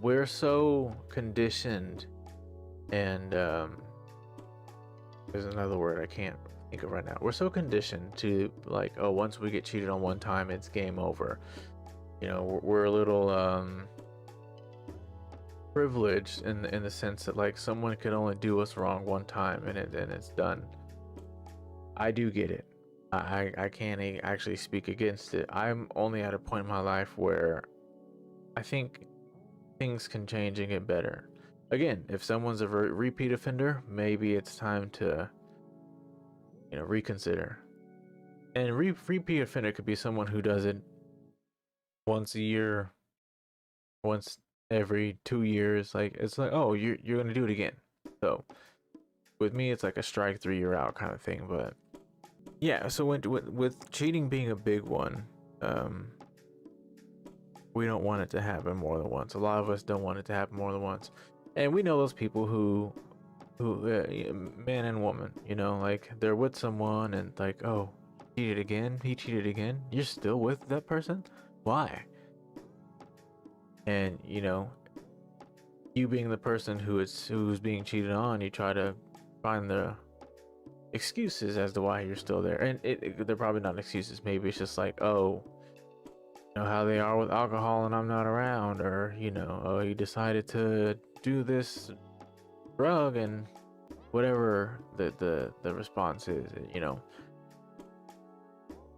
We're so conditioned, and there's another word I can't think of right now. We're so conditioned to, like, oh, once we get cheated on one time, it's game over. We're a little privileged in the sense that, like, someone could only do us wrong one time and it's done. I do get it. I can't actually speak against it. I'm only at a point in my life where I think things can change and get better. Again, if someone's a repeat offender, maybe it's time to reconsider. And repeat offender could be someone who does it once a year, once every 2 years. Like, it's like, oh, you're gonna do it again. So with me, it's like a strike 3, you're out kind of thing. But yeah, so with cheating being a big one, we don't want it to happen more than once. A lot of us don't want it to happen more than once, and we know those people who man and woman, like, they're with someone and, like, oh, he cheated again, you're still with that person, why? And you being the person who's being cheated on, you try to find the excuses as to why you're still there, and they're probably not excuses. Maybe it's just like, oh, how they are with alcohol and I'm not around, or oh, he decided to do this drug, and whatever the response is.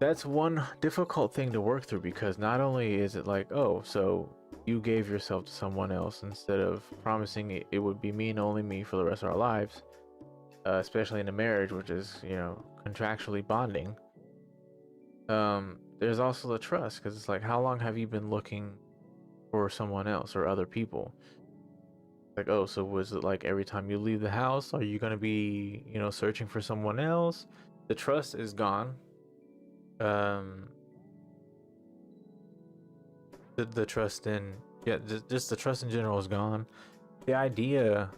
That's one difficult thing to work through, because not only is it like, oh, so you gave yourself to someone else instead of promising it would be me and only me for the rest of our lives, especially in a marriage, which is contractually bonding. There's also the trust, because it's like, how long have you been looking for someone else or other people? Like, oh, so was it like every time you leave the house, are you going to be searching for someone else? The trust is gone. The trust in, yeah, just the trust in general is gone. The idea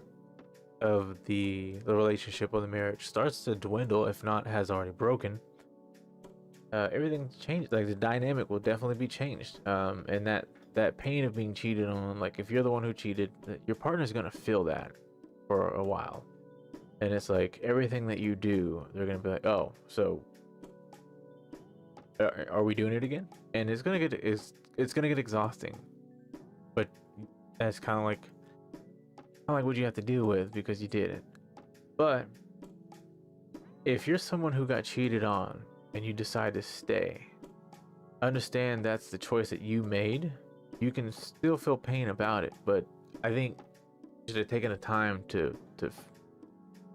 of the relationship or the marriage starts to dwindle, if not has already broken. Everything changed. Like, the dynamic will definitely be changed, and that that pain of being cheated on, like if you're the one who cheated, your partner's gonna feel that for a while. And it's like everything that you do, they're gonna be like, oh, so are we doing it again? And it's gonna get exhausting. But that's kind of like what you have to deal with because you did it. But if you're someone who got cheated on and you decide to stay, understand that's the choice that you made. You can still feel pain about it, but I think you should have taken the time to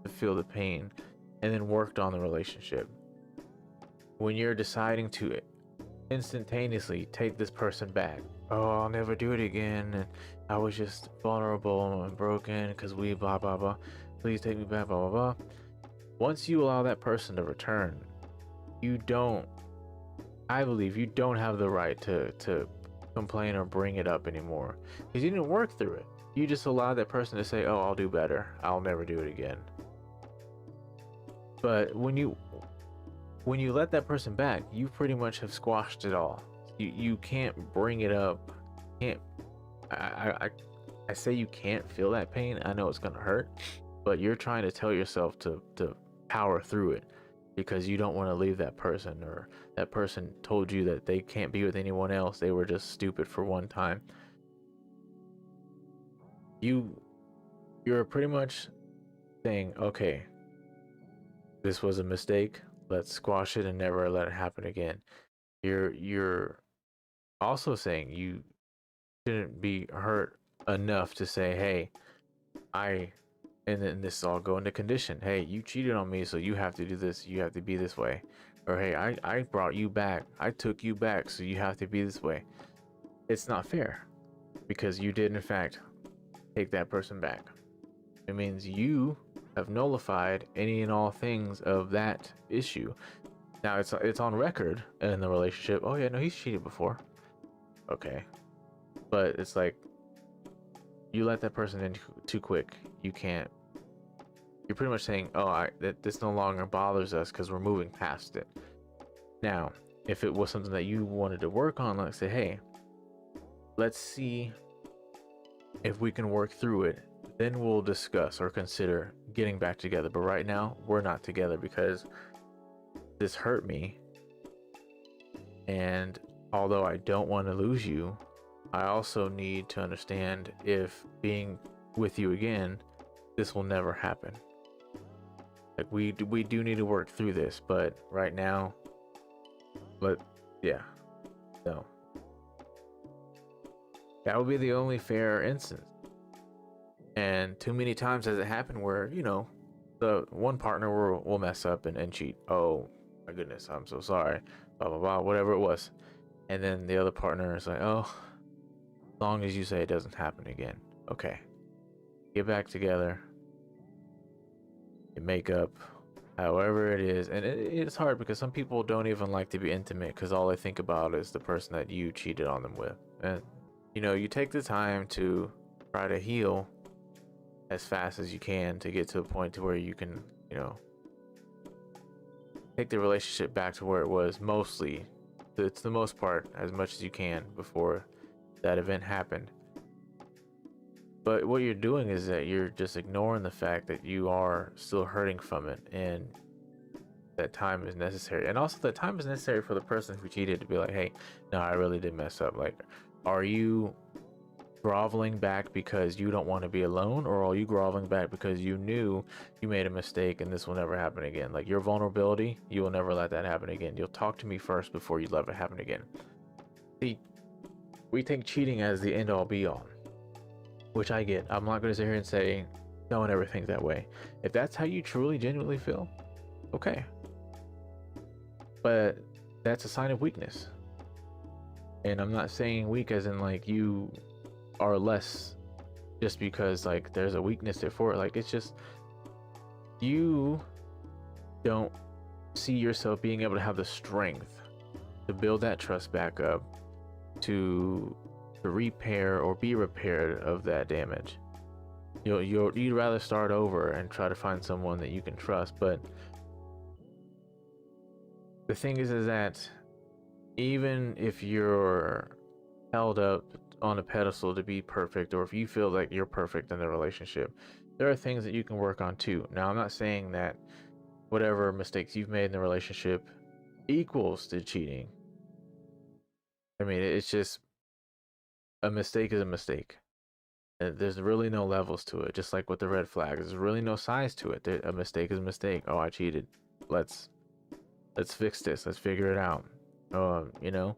feel the pain and then worked on the relationship. When you're deciding to instantaneously take this person back, oh, I'll never do it again, and I was just vulnerable and broken because we blah blah blah, please take me back, blah blah blah. Once you allow that person to return, you don't, I believe you don't have the right to complain or bring it up anymore because you didn't work through it. You just allowed that person to say, oh, I'll do better, I'll never do it again. But when you let that person back, you pretty much have squashed it all. You can't bring it up. Can't I say you can't feel that pain. I know it's gonna hurt, but you're trying to tell yourself to power through it because you don't want to leave that person, or that person told you that they can't be with anyone else. They were just stupid for one time. You're pretty much saying, okay, this was a mistake. Let's squash it and never let it happen again. You're also saying you shouldn't be hurt enough to say, hey, and then this all go into condition. Hey, you cheated on me, so you have to do this. You have to be this way. Or hey, I brought you back. I took you back, so you have to be this way. It's not fair because you did in fact take that person back. It means you have nullified any and all things of that issue. Now it's on record in the relationship. Oh yeah, no, he's cheated before. Okay, but it's like you let that person in too quick. You can't. You're pretty much saying, oh, that this no longer bothers us because we're moving past it. Now, if it was something that you wanted to work on, like say, hey, let's see if we can work through it. Then we'll discuss or consider getting back together. But right now, we're not together because this hurt me. And although I don't want to lose you, I also need to understand if being with you again, this will never happen. Like we do need to work through this, but right now, yeah, no. That would be the only fair instance. And too many times has it happened where, the one partner will mess up and cheat. Oh my goodness, I'm so sorry, blah blah blah, whatever it was. And then the other partner is like, oh, as long as you say it doesn't happen again, okay, get back together, you make up, however it is. And it's hard because some people don't even like to be intimate because all they think about is the person that you cheated on them with. And you take the time to try to heal as fast as you can to get to a point to where you can, take the relationship back to where it was mostly, it's the most part, as much as you can before that event happened. But what you're doing is that you're just ignoring the fact that you are still hurting from it, and that time is necessary. And also that time is necessary for the person who cheated to be like, hey, no, I really did mess up. Like, are you groveling back because you don't want to be alone, or are you groveling back because you knew you made a mistake and this will never happen again? Like, your vulnerability, you will never let that happen again. You'll talk to me first before you let it happen again. See, we take cheating as the end all be all, which I get. I'm not going to sit here and say no one ever thinks that way. If that's how you truly genuinely feel, okay, but that's a sign of weakness. And I'm not saying weak as in like you are less just because like there's a weakness there for it. Like, it's just you don't see yourself being able to have the strength to build that trust back up, to repair or be repaired of that damage. You'd rather start over and try to find someone that you can trust. But the thing is that even if you're held up on a pedestal to be perfect, or if you feel like you're perfect in the relationship, there are things that you can work on too. Now, I'm not saying that whatever mistakes you've made in the relationship equals to cheating. I mean, it's just a mistake is a mistake. There's really no levels to it. Just like with the red flags, there's really no size to it. A mistake is a mistake. Oh, I cheated. Let's fix this. Let's figure it out. You know.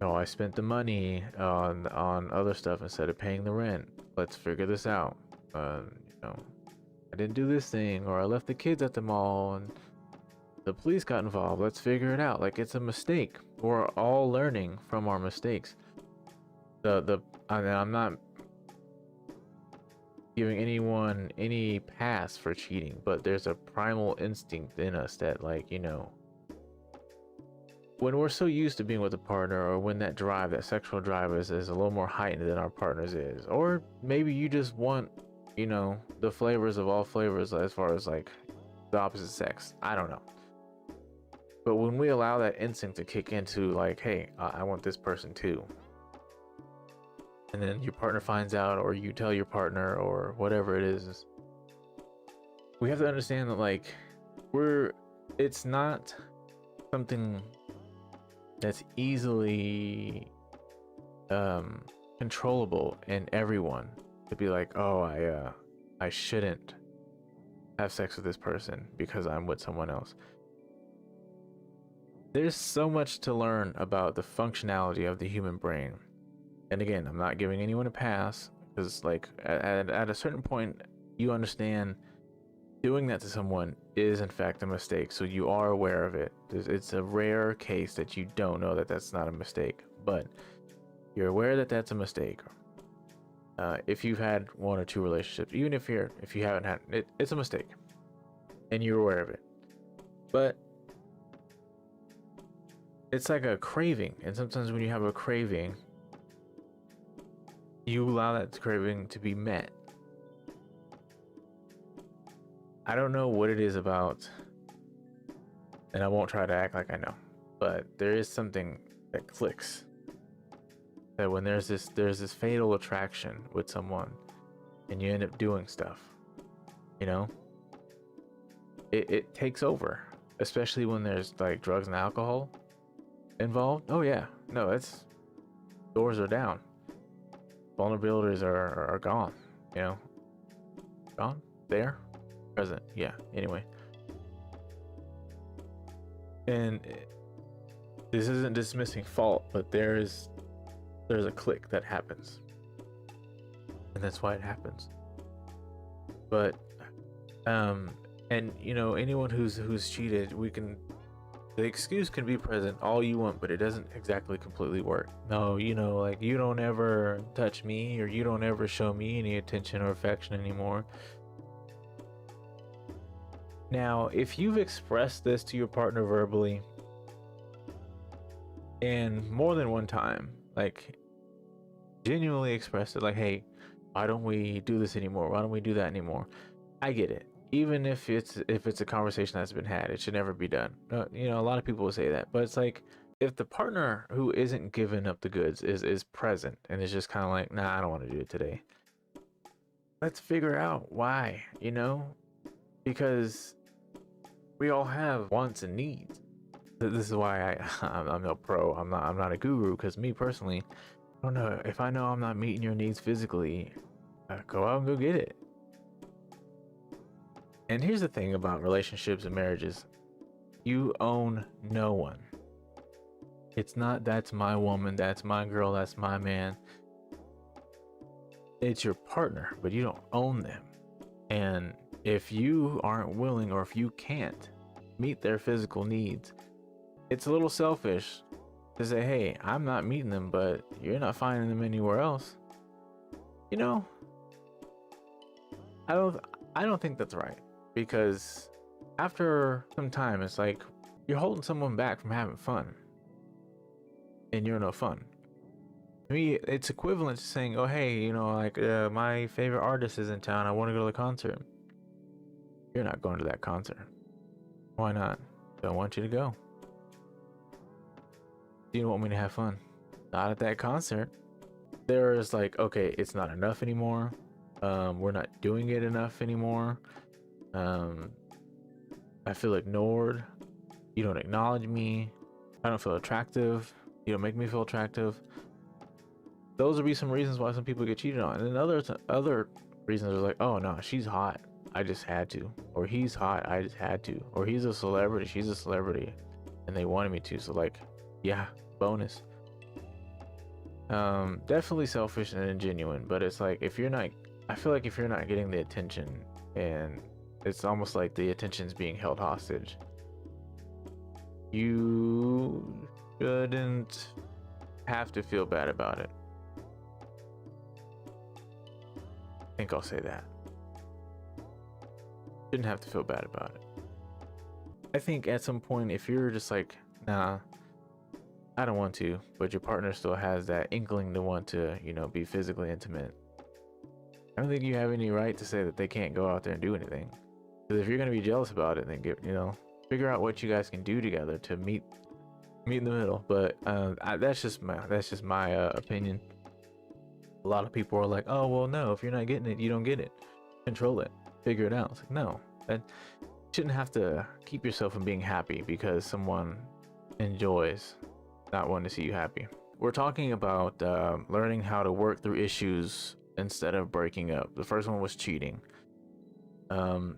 Oh, I spent the money on other stuff instead of paying the rent. Let's figure this out. You know, I didn't do this thing, or I left the kids at the mall and the police got involved. Let's figure it out. Like, it's a mistake. We're all learning from our mistakes. I'm not giving anyone any pass for cheating, but there's a primal instinct in us that, like, you know, when we're so used to being with a partner, or when that drive, that sexual drive is a little more heightened than our partner's is, or maybe you just want, you know, the flavors of all flavors as far as like the opposite sex. I don't know. But when we allow that instinct to kick into, like, hey, I want this person too, and then your partner finds out, or you tell your partner, or whatever it is, we have to understand that, like, it's not something that's easily controllable in everyone to be like, oh, I shouldn't have sex with this person because I'm with someone else. There's so much to learn about the functionality of the human brain. And again, I'm not giving anyone a pass, because like at a certain point you understand doing that to someone is in fact a mistake, so you are aware of it. It's a rare case that you don't know that that's not a mistake, but you're aware that that's a mistake. If you've had one or two relationships, even if you haven't had it, it's a mistake and you're aware of it. But it's like a craving, and sometimes when you have a craving, you allow that craving to be met. I don't know what it is about, and I won't try to act like I know, but there is something that clicks. That when there's this fatal attraction with someone, and you end up doing stuff, you know, it takes over, especially when there's like drugs and alcohol involved. Oh yeah, no, it's doors are down, vulnerabilities are gone, you know, gone there. Present, yeah. Anyway, and this isn't dismissing fault, but there's a click that happens, and that's why it happens. But and you know, anyone who's cheated, the excuse can be present all you want, but it doesn't exactly completely work. No, you know, like, you don't ever touch me, or you don't ever show me any attention or affection anymore. Now, if you've expressed this to your partner verbally, and more than one time, like, genuinely expressed it, like, hey, why don't we do this anymore? Why don't we do that anymore? I get it. Even if it's a conversation that's been had, it should never be done. You know, a lot of people will say that, but it's like, if the partner who isn't giving up the goods is present and is just kind of like, nah, I don't want to do it today, let's figure out why, you know, because we all have wants and needs. This is why I'm no pro. I'm not a guru, because me personally, I don't know, if I know I'm not meeting your needs physically, go out and go get it. And here's the thing about relationships and marriages: you own no one. It's not, that's my woman, that's my girl, that's my man. It's your partner, but you don't own them. And if you aren't willing, or if you can't meet their physical needs, it's a little selfish to say, hey, I'm not meeting them, but you're not finding them anywhere else. You know, I don't think that's right, because after some time, it's like you're holding someone back from having fun, and you're no fun. To me, it's equivalent to saying, oh, hey, you know, like, my favorite artist is in town, I want to go to the concert. You're not going to that concert. Why not? Don't want you to go. You don't want me to have fun. Not at that concert. There's like, okay, it's not enough anymore. We're not doing it enough anymore. Um, I feel ignored. You don't acknowledge me. I don't feel attractive. You don't make me feel attractive. Those would be some reasons why some people get cheated on. And then other reasons are like, oh no, she's hot, I just had to. Or he's hot, I just had to. Or he's a celebrity, she's a celebrity, and they wanted me to. So like, yeah, bonus. Definitely selfish and genuine, but it's like if you're not, I feel like if you're not getting the attention, and it's almost like the attention's being held hostage, you shouldn't have to feel bad about it. I think I'll say that. Shouldn't have to feel bad about it. I think at some point, if you're just like, nah, I don't want to, but your partner still has that inkling to want to, you know, be physically intimate, I don't think you have any right to say that they can't go out there and do anything. Because if you're going to be jealous about it, then figure out what you guys can do together to meet in the middle. But that's just my opinion. A lot of people are like, oh well, no, if you're not getting it, you don't get it. Control it, figure it out. It's like, no, that shouldn't have to keep yourself from being happy because someone enjoys not wanting to see you happy. We're talking about learning how to work through issues instead of breaking up. The first one was cheating. And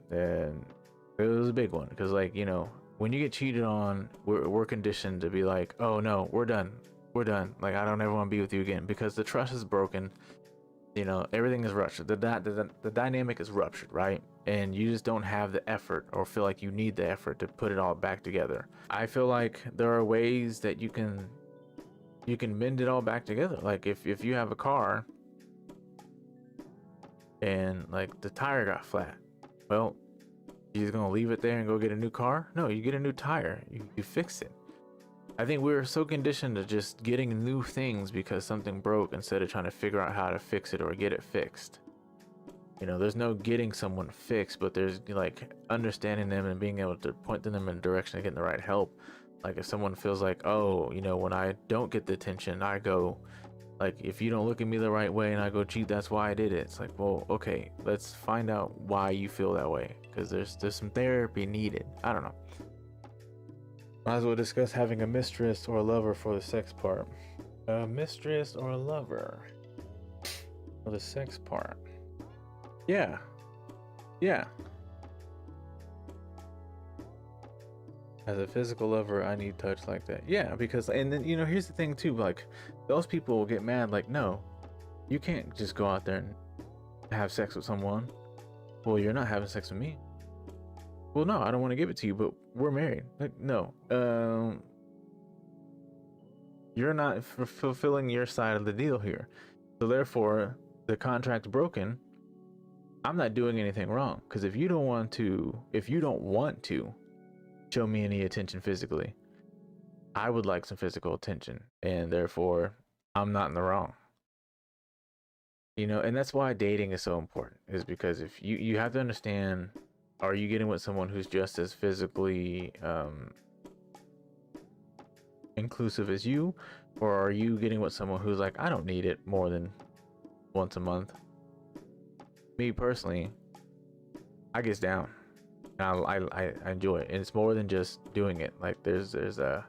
it was a big one because, like, you know, when you get cheated on, we're conditioned to be like, oh no, we're done. Like, I don't ever want to be with you again because the trust is broken. You know, everything is ruptured. The dynamic is ruptured, right? And you just don't have the effort or feel like you need the effort to put it all back together. I feel like there are ways that you can mend it all back together. Like if you have a car and like the tire got flat, well, you're just gonna leave it there and go get a new car? No, you get a new tire. You fix it. I think we're so conditioned to just getting new things because something broke instead of trying to figure out how to fix it or get it fixed. You know, there's no getting someone fixed, but there's like understanding them and being able to point them in the direction of getting the right help. Like if someone feels like, oh, you know, when I don't get the attention, I go, like, if you don't look at me the right way and I go cheat, that's why I did it. It's like, well, okay, let's find out why you feel that way, because there's some therapy needed. I don't know. Might as well discuss having a mistress or a lover for the sex part. A mistress or a lover for the sex part. Yeah. As a physical lover, I need touch like that. Yeah, because, and then, you know, here's the thing too, like, those people will get mad, like, no, you can't just go out there and have sex with someone. Well, you're not having sex with me. Well, no, I don't want to give it to you, but we're married. Like, no, you're not fulfilling your side of the deal here. So therefore, the contract's broken. I'm not doing anything wrong, because if you don't want to show me any attention physically, I would like some physical attention, and therefore I'm not in the wrong. You know, and that's why dating is so important, is because if you have to understand, are you getting with someone who's just as physically inclusive as you, or are you getting with someone who's like, I don't need it more than once a month? Me personally, I get down. I enjoy it, and it's more than just doing it. Like there's a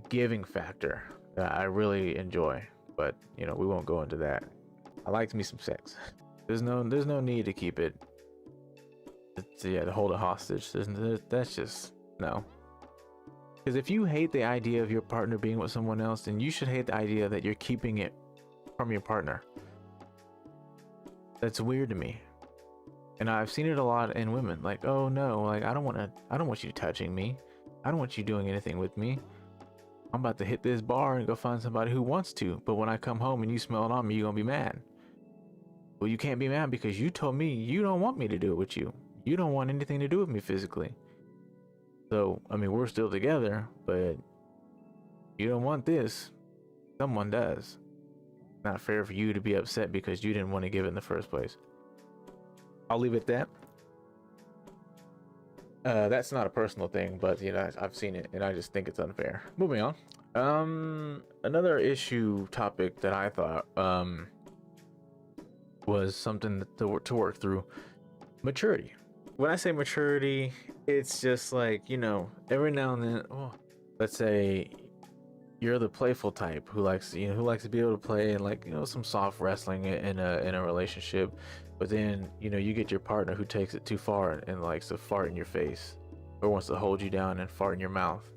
giving factor that I really enjoy, but you know, we won't go into that. I like me some sex. There's no need to keep it. To hold it hostage. That's just no. Because if you hate the idea of your partner being with someone else, then you should hate the idea that you're keeping it from your partner. That's weird to me. And I've seen it a lot in women, like, oh no, like I don't want you touching me. I don't want you doing anything with me. I'm about to hit this bar and go find somebody who wants to. But when I come home and you smell it on me, you're gonna be mad. Well, you can't be mad because you told me you don't want me to do it with you. You don't want anything to do with me physically. So, I mean, we're still together, but you don't want this. Someone does. Not fair for you to be upset because you didn't want to give it in the first place. I'll leave it at that. That's not a personal thing, but you know, I've seen it and I just think it's unfair. Moving on. Another issue topic that I thought was something to work through: maturity. When I say maturity, it's just like, you know, every now and then, oh, let's say you're the playful type who likes, you know, who likes to be able to play and, like, you know, some soft wrestling in a relationship, but then, you know, you get your partner who takes it too far and likes to fart in your face or wants to hold you down and fart in your mouth.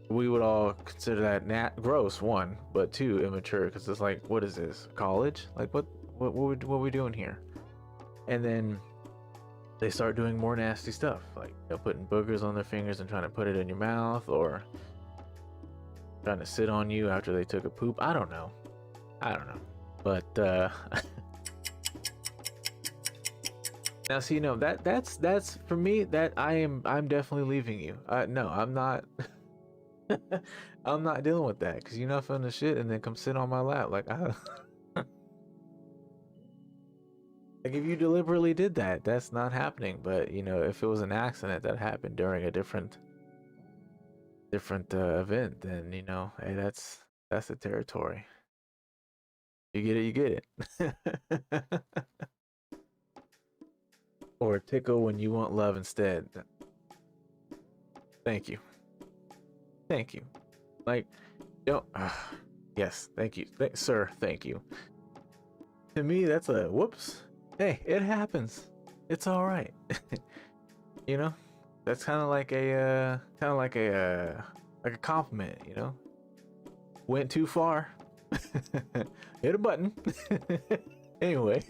We would all consider that gross, one, but two, immature, because it's like, what is this, college? Like, what we doing here? And then they start doing more nasty stuff, like, you know, putting boogers on their fingers and trying to put it in your mouth, or trying to sit on you after they took a poop. I don't know, but now, see, no, that's for me, that I'm definitely leaving you. No, I'm not. I'm not dealing with that, because you're not fun to shit and then come sit on my lap. Like, like, if you deliberately did that, that's not happening. But, you know, if it was an accident that happened during a different event, then, you know, hey, that's the territory. You get it. Or tickle when you want love instead. Thank you. Like, don't. Yes, thank you, sir. Thank you. To me, that's a whoops. Hey, it happens. It's all right. You know, that's kind of like a compliment. You know, went too far. Hit a button. Anyway,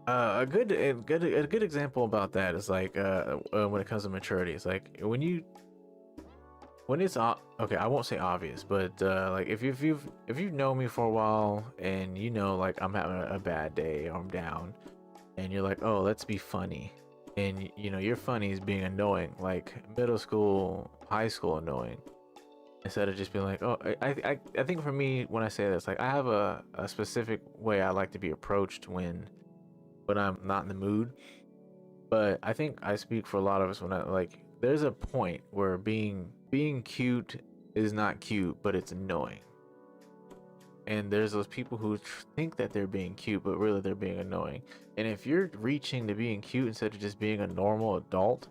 a good example about that is like when it comes to maturity, it's like when it's okay, I won't say obvious, but like if you've known me for a while and you know, like, I'm having a bad day or I'm down, and you're like, oh, let's be funny, and you know, your funny is being annoying, like middle school, high school annoying, instead of just being like, oh, I think for me, when I say this, like, I have a specific way I like to be approached when I'm not in the mood. But I think I speak for a lot of us when I, like, there's a point where being cute is not cute, but it's annoying. And there's those people who think that they're being cute, but really they're being annoying. And if you're reaching to being cute instead of just being a normal adult,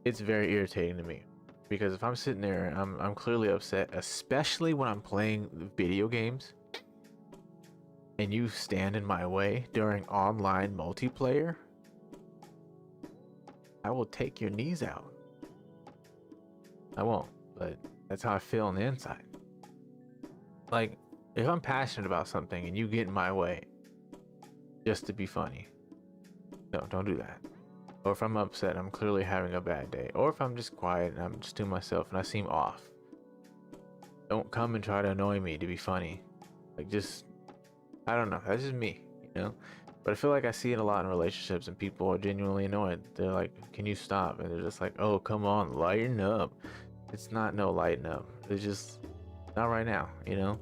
it's very irritating to me. Because if I'm sitting there, I'm clearly upset, especially when I'm playing video games, and you stand in my way during online multiplayer, I will take your knees out. I won't, but that's how I feel on the inside. Like, if I'm passionate about something and you get in my way just to be funny, no, don't do that. Or if I'm upset, I'm clearly having a bad day. Or if I'm just quiet and I'm just to myself and I seem off, don't come and try to annoy me to be funny. Like, just, I don't know. That's just me, you know? But I feel like I see it a lot in relationships, and people are genuinely annoyed. They're like, can you stop? And they're just like, oh, come on, lighten up. It's not no lighten up. It's just not right now, you know?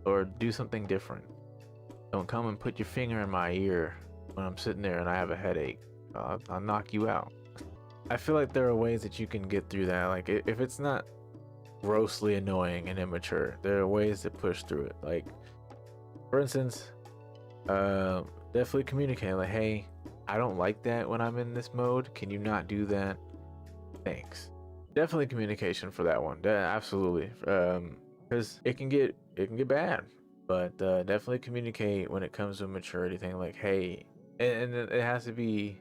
Or do something different. Don't come and put your finger in my ear when I'm sitting there and I have a headache. I'll knock you out. I feel like there are ways that you can get through that. Like, if it's not grossly annoying and immature, there are ways to push through it. Like, for instance, definitely communicate, like, hey, I don't like that when I'm in this mode. Can you not do that? Thanks. Definitely communication for that one. Absolutely. Because it can get bad. But definitely communicate when it comes to a maturity thing. Like, hey, and it has to be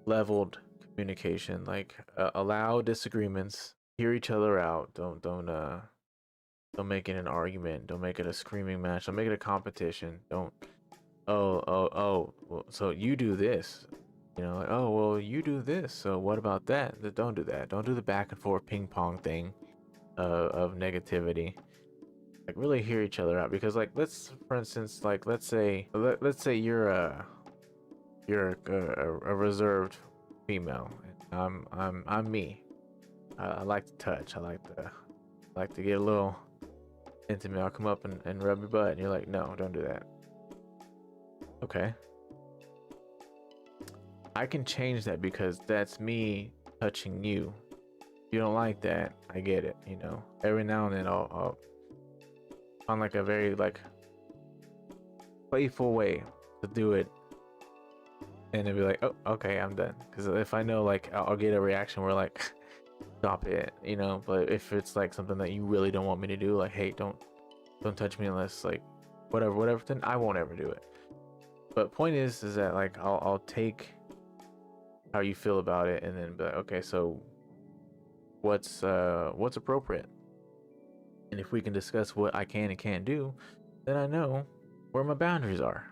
leveled communication. Like, allow disagreements, hear each other out. Don't make it an argument. Don't make it a screaming match. Don't make it a competition. Don't, well, so you do this, you know, like, oh, well, you do this, so what about that? Don't do that. Don't do the back and forth ping pong thing of negativity. Like, really hear each other out, because, like, for instance, like, let's say you're a reserved female, and I'm me. I like to touch. I like to get a little intimate. I'll come up and rub your butt, and you're like, no, don't do that. Okay. I can change that because that's me touching you. If you don't like that, I get it. You know, every now and then I'll on like a very like playful way to do it, and it'll be like, oh, okay, I'm done. Because if I know like I'll get a reaction where like, stop it, you know. But if it's like something that you really don't want me to do, like, hey, don't touch me unless like whatever, then I won't ever do it. But point is that like I'll take how you feel about it and then be like, okay, so what's appropriate, and if we can discuss what I can and can't do, then I know where my boundaries are.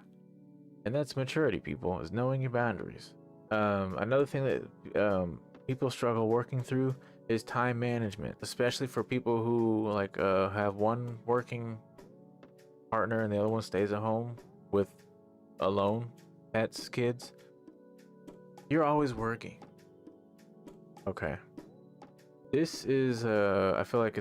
And that's maturity, people, is knowing your boundaries. Another thing that people struggle working through is time management, especially for people who like have one working partner and the other one stays at home with alone pets, kids. You're always working. Okay. This is I feel like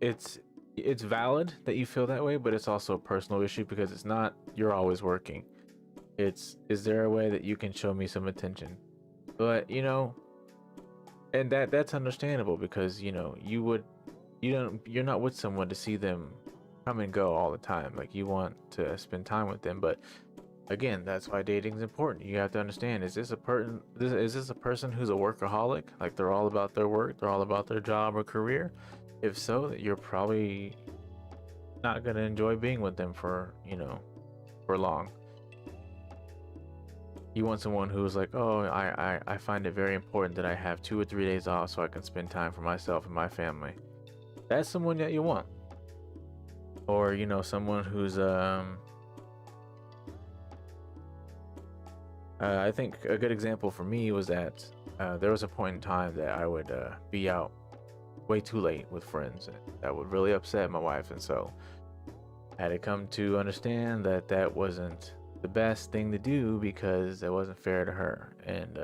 it's valid that you feel that way, but it's also a personal issue because it's not you're always working. It's, is there a way that you can show me some attention? But you know, and that's understandable because you know you're not with someone to see them come and go all the time. Like, you want to spend time with them, but again, that's why dating is important. You have to understand, is this a person who's a workaholic? Like, they're all about their work, they're all about their job or career? If so, you're probably not going to enjoy being with them for, you know, for long. You want someone who's like, oh, I find it very important that I have 2 or 3 days off so I can spend time for myself and my family. That's someone that you want. Or, you know, someone who's I think a good example for me was that there was a point in time that I would be out way too late with friends, and that would really upset my wife, and so I had to come to understand that that wasn't the best thing to do because it wasn't fair to her. And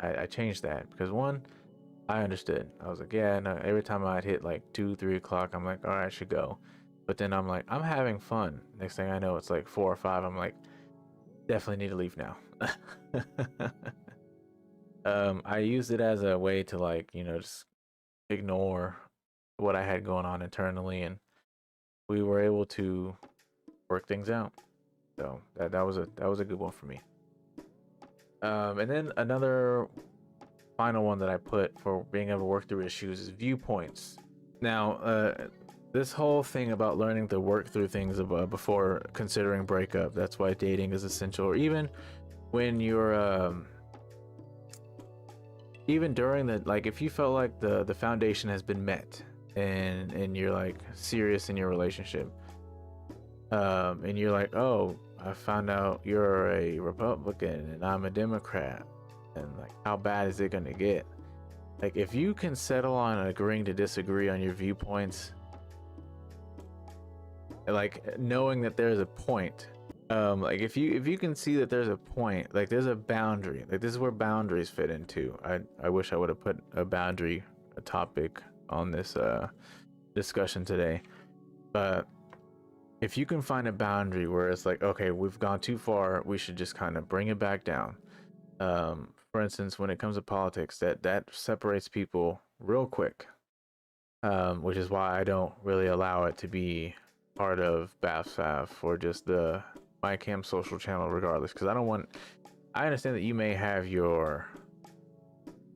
I changed that because, one, I understood. I was like, yeah, no, every time I'd hit like 2-3 o'clock, I'm like, all right, I should go. But then I'm like, I'm having fun. Next thing I know, it's like 4 or 5. I'm like, definitely need to leave now. I used it as a way to, like, you know, just ignore what I had going on internally, and we were able to work things out. So that was a good one for me. And then another final one that I put for being able to work through issues is viewpoints. Now, this whole thing about learning to work through things before considering breakup, that's why dating is essential. Or even when you're even during the, like, if you felt like the foundation has been met and you're like serious in your relationship, and you're like, oh, I found out you're a Republican and I'm a Democrat, and like, how bad is it gonna get? Like, if you can settle on agreeing to disagree on your viewpoints, like knowing that there's a point, like if you can see that there's a point, like there's a boundary, like this is where boundaries fit into. I wish I would have put a boundary, a topic on this discussion today, but if you can find a boundary where it's like, okay, we've gone too far, we should just kind of bring it back down. For instance, when it comes to politics, that separates people real quick, which is why I don't really allow it to be part of BAFSAF or just the my cam social channel, regardless, because I understand that you may have your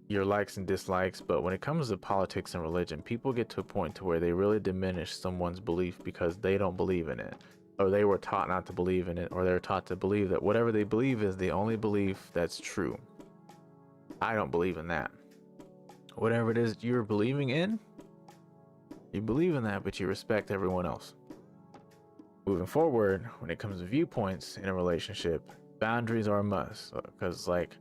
likes and dislikes, but when it comes to politics and religion, people get to a point to where they really diminish someone's belief because they don't believe in it, or they were taught not to believe in it, or they're taught to believe that whatever they believe is the only belief that's true. I don't believe in that. Whatever it is you're believing in, you believe in that, but you respect everyone else. Moving forward, when it comes to viewpoints in a relationship, boundaries are a must, because like,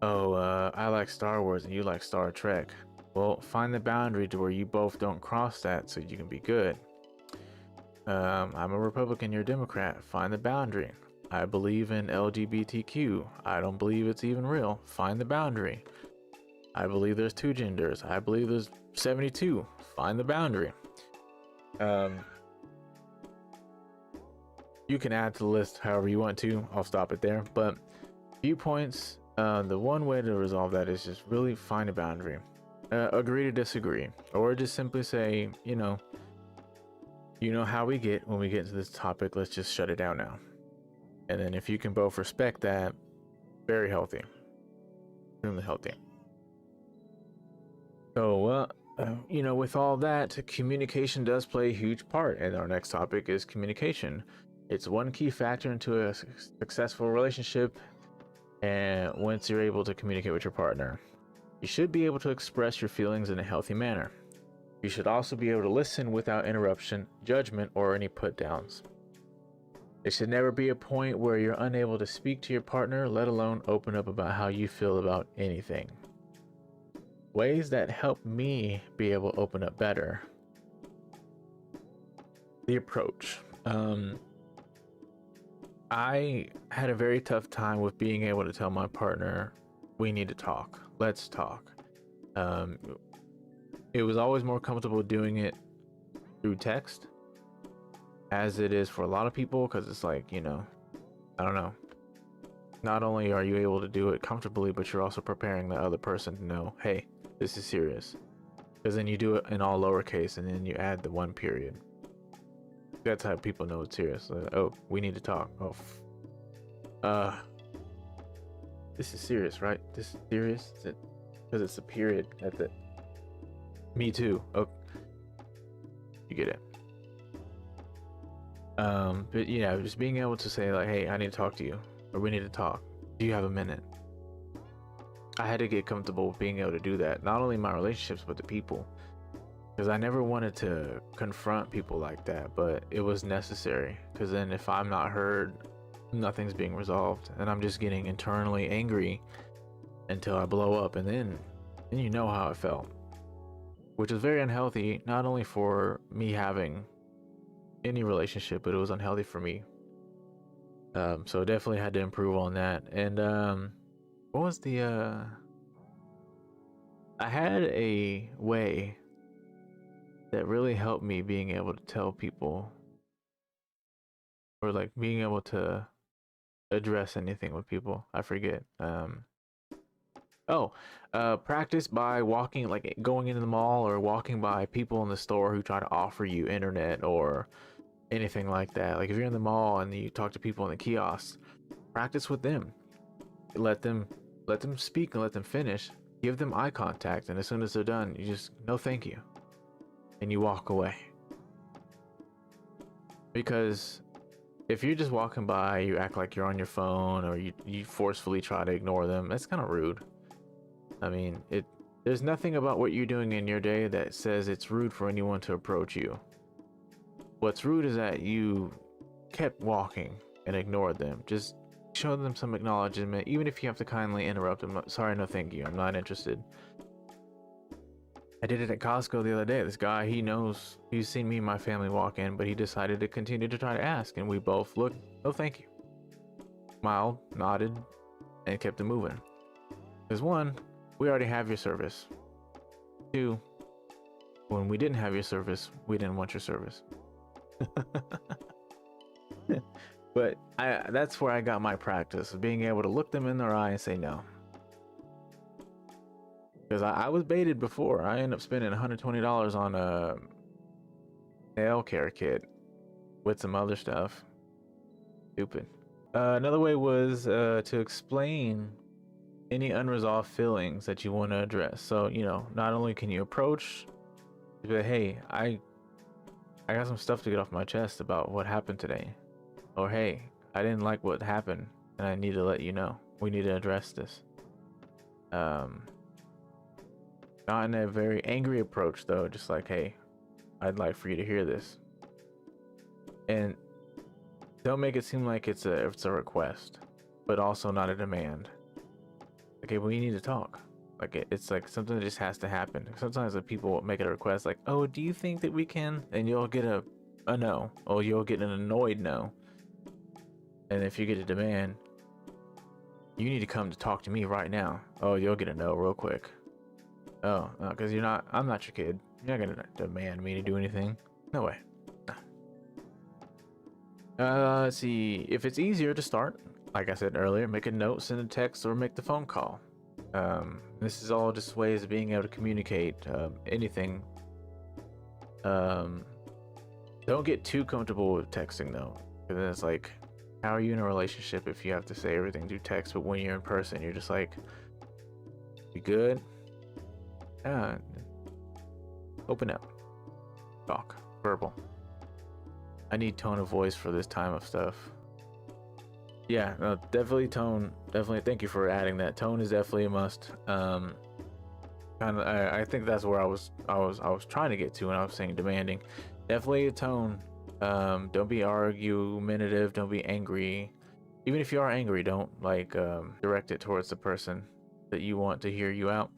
oh, I like Star Wars and you like Star Trek. Well, find the boundary to where you both don't cross that so you can be good. I'm a Republican, you're a Democrat. Find the boundary. I believe in LGBTQ. I don't believe it's even real. Find the boundary. I believe there's 2 genders. I believe there's 72. Find the boundary. You can add to the list however you want to. I'll stop it there. But Viewpoints. The one way to resolve that is just really find a boundary. Agree to disagree, or just simply say, you know how we get when we get into this topic. Let's just shut it down now. And then if you can both respect that, very healthy, extremely healthy. So, with all that, communication does play a huge part. And our next topic is communication. It's one key factor into a successful relationship. And once you're able to communicate with your partner, you should be able to express your feelings in a healthy manner. You should also be able to listen without interruption, judgment, or any put downs. There should never be a point where you're unable to speak to your partner, let alone open up about how you feel about anything. Ways that help me be able to open up better. The approach. I had a very tough time with being able to tell my partner, we need to talk. Let's talk. It was always more comfortable doing it through text, as it is for a lot of people, because it's like, I don't know. Not only are you able to do it comfortably, but you're also preparing the other person to know, hey, this is serious. Because then you do it in all lowercase, and then you add the one period. That's how people know it's serious. Like, oh, we need to talk. This is serious, right? This is serious? Is it? Because it's a period at the. Me too. Oh, you get it. But yeah, just being able to say like, hey, I need to talk to you, or we need to talk. Do you have a minute? I had to get comfortable with being able to do that. Not only in my relationships, but the people. Because I never wanted to confront people like that, but it was necessary. Because then if I'm not heard, nothing's being resolved, and I'm just getting internally angry until I blow up, and then you know how it felt, which is very unhealthy. Not only for me having any relationship, but it was unhealthy for me. So definitely had to improve on that. And what was the? I had a way that really helped me being able to tell people, or like being able to address anything with people. I forget. Practice by walking, like going into the mall or walking by people in the store who try to offer you internet or anything like that. Like if you're in the mall and you talk to people in the kiosks, practice with them. Let them speak and let them finish. Give them eye contact, and as soon as they're done, you just no thank you. And you walk away. Because if you're just walking by, you act like you're on your phone, or you forcefully try to ignore them, that's kind of rude. I mean, there's nothing about what you're doing in your day that says it's rude for anyone to approach you. What's rude is that you kept walking and ignored them. Just show them some acknowledgement, even if you have to kindly interrupt them. Sorry, no thank you, I'm not interested. I did it at Costco the other day. This guy, he's seen me and my family walk in, but he decided to continue to try to ask, and we both looked, no thank you. Smiled, nodded, and kept it moving. Because one, we already have your service. Two, when we didn't have your service, we didn't want your service. But that's where I got my practice of being able to look them in their eye and say no. Because I was baited before. I ended up spending $120 on a nail care kit with some other stuff. Stupid. Another way was to explain any unresolved feelings that you want to address. So, not only can you approach, but hey, I got some stuff to get off my chest about what happened today. Or hey, I didn't like what happened, and I need to let you know. We need to address this. Not in a very angry approach though, just like, hey, I'd like for you to hear this. And don't make it seem like it's a request, but also not a demand. Okay, we need to talk. Like it's like something that just has to happen. Sometimes if people make a request like, oh, do you think that we can? And you'll get a no, or you'll get an annoyed no. And if you get a demand, you need to come to talk to me right now. Oh, you'll get a no real quick. Oh, because I'm not your kid. You're not gonna demand me to do anything. No way. Let's see. If it's easier to start, like I said earlier, make a note, send a text, or make the phone call. This is all just ways of being able to communicate anything. Don't get too comfortable with texting though, because it's like, how are you in a relationship if you have to say everything through text, but when you're in person, you're just like, you good? Yeah. Open up, talk, verbal. I need tone of voice for this time of stuff. Yeah, no, definitely tone. Definitely, thank you for adding that. Tone is definitely a must. I think that's where I was trying to get to when I was saying demanding. Definitely a tone. Don't be argumentative. Don't be angry. Even if you are angry, don't like direct it towards the person that you want to hear you out.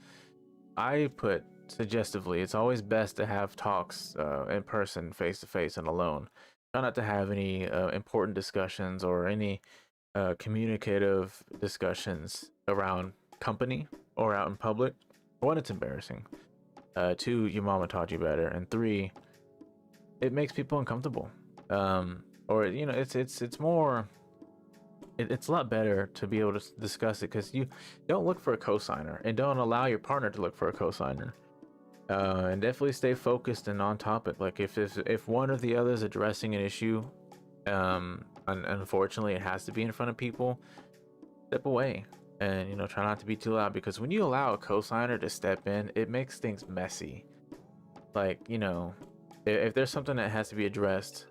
I put suggestively, it's always best to have talks in person, face to face, and alone. Try not to have any important discussions or any communicative discussions around company or out in public. One, it's embarrassing. Two, your mama taught you better, and three, it makes people uncomfortable. Or you know, it's more. It's a lot better to be able to discuss it because you don't look for a cosigner and don't allow your partner to look for a cosigner. And definitely stay focused and on topic. Like if one or the other is addressing an issue, unfortunately it has to be in front of people, step away and you know try not to be too loud, because when you allow a cosigner to step in, it makes things messy. Like, you know, if there's something that has to be addressed,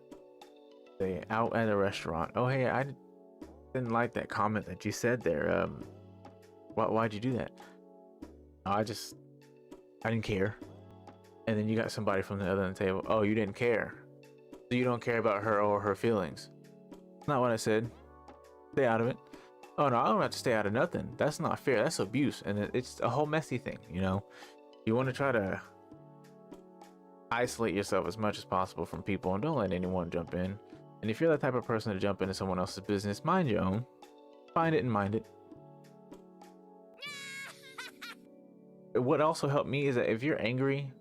say out at a restaurant, oh hey, I didn't like that comment that you said there. Why'd you do that? I didn't care. And then you got somebody from the other end of the table, oh, you didn't care, so you don't care about her or her feelings. Not what I said. Stay out of it. Oh no, I don't have to stay out of nothing. That's not fair. That's abuse, and it's a whole messy thing. You know, you want to try to isolate yourself as much as possible from people, and don't let anyone jump in. And if you're that type of person to jump into someone else's business, mind your own. Find it and mind it. What also helped me is that if you're angry,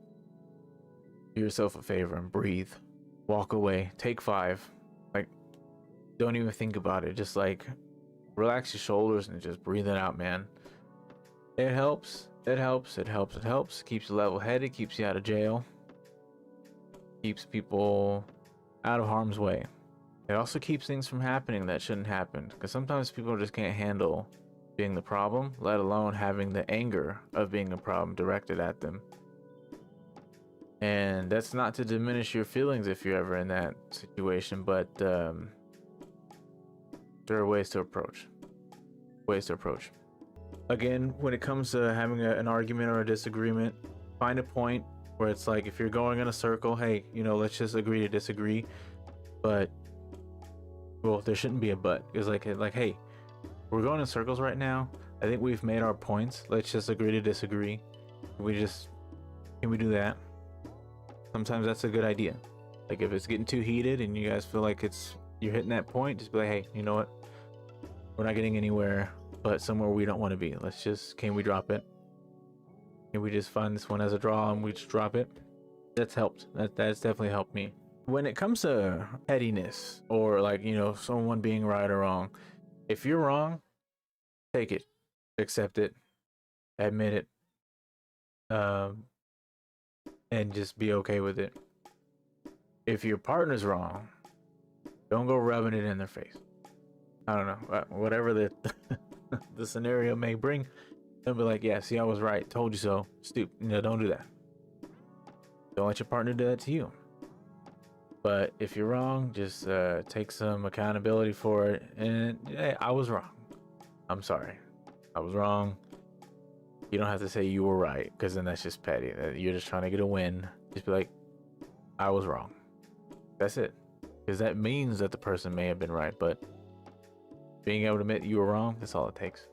do yourself a favor and breathe. Walk away. Take 5. Like, don't even think about it. Just like relax your shoulders and just breathe it out, man. It helps. It helps. It helps. It helps. Keeps you level headed. Keeps you out of jail. Keeps people out of harm's way. It also keeps things from happening that shouldn't happen, because sometimes people just can't handle being the problem, let alone having the anger of being a problem directed at them. And that's not to diminish your feelings if you're ever in that situation, but there are ways to approach. Again, when it comes to having an argument or a disagreement, find a point where it's like, if you're going in a circle, hey, you know, let's just agree to disagree. But well, there shouldn't be a but. It's like hey, we're going in circles right now. I think we've made our points. Let's just agree to disagree. Can we do that? Sometimes that's a good idea. Like if it's getting too heated and you guys feel like you're hitting that point, just be like, hey, you know what? We're not getting anywhere, but somewhere we don't want to be. Can we drop it? Can we just find this one as a draw and we just drop it? That's helped. That's definitely helped me. When it comes to pettiness or like, you know, someone being right or wrong, if you're wrong, take it, accept it, admit it, and just be okay with it. If your partner's wrong, don't go rubbing it in their face. I don't know, whatever the the scenario may bring, don't be like, yeah, see, I was right, told you so, stupid. You know, don't do that. Don't let your partner do that to you. But if you're wrong, just take some accountability for it. And hey, I was wrong. I'm sorry. I was wrong. You don't have to say you were right, because then that's just petty. You're just trying to get a win. Just be like, I was wrong. That's it. Because that means that the person may have been right, but being able to admit you were wrong, that's all it takes.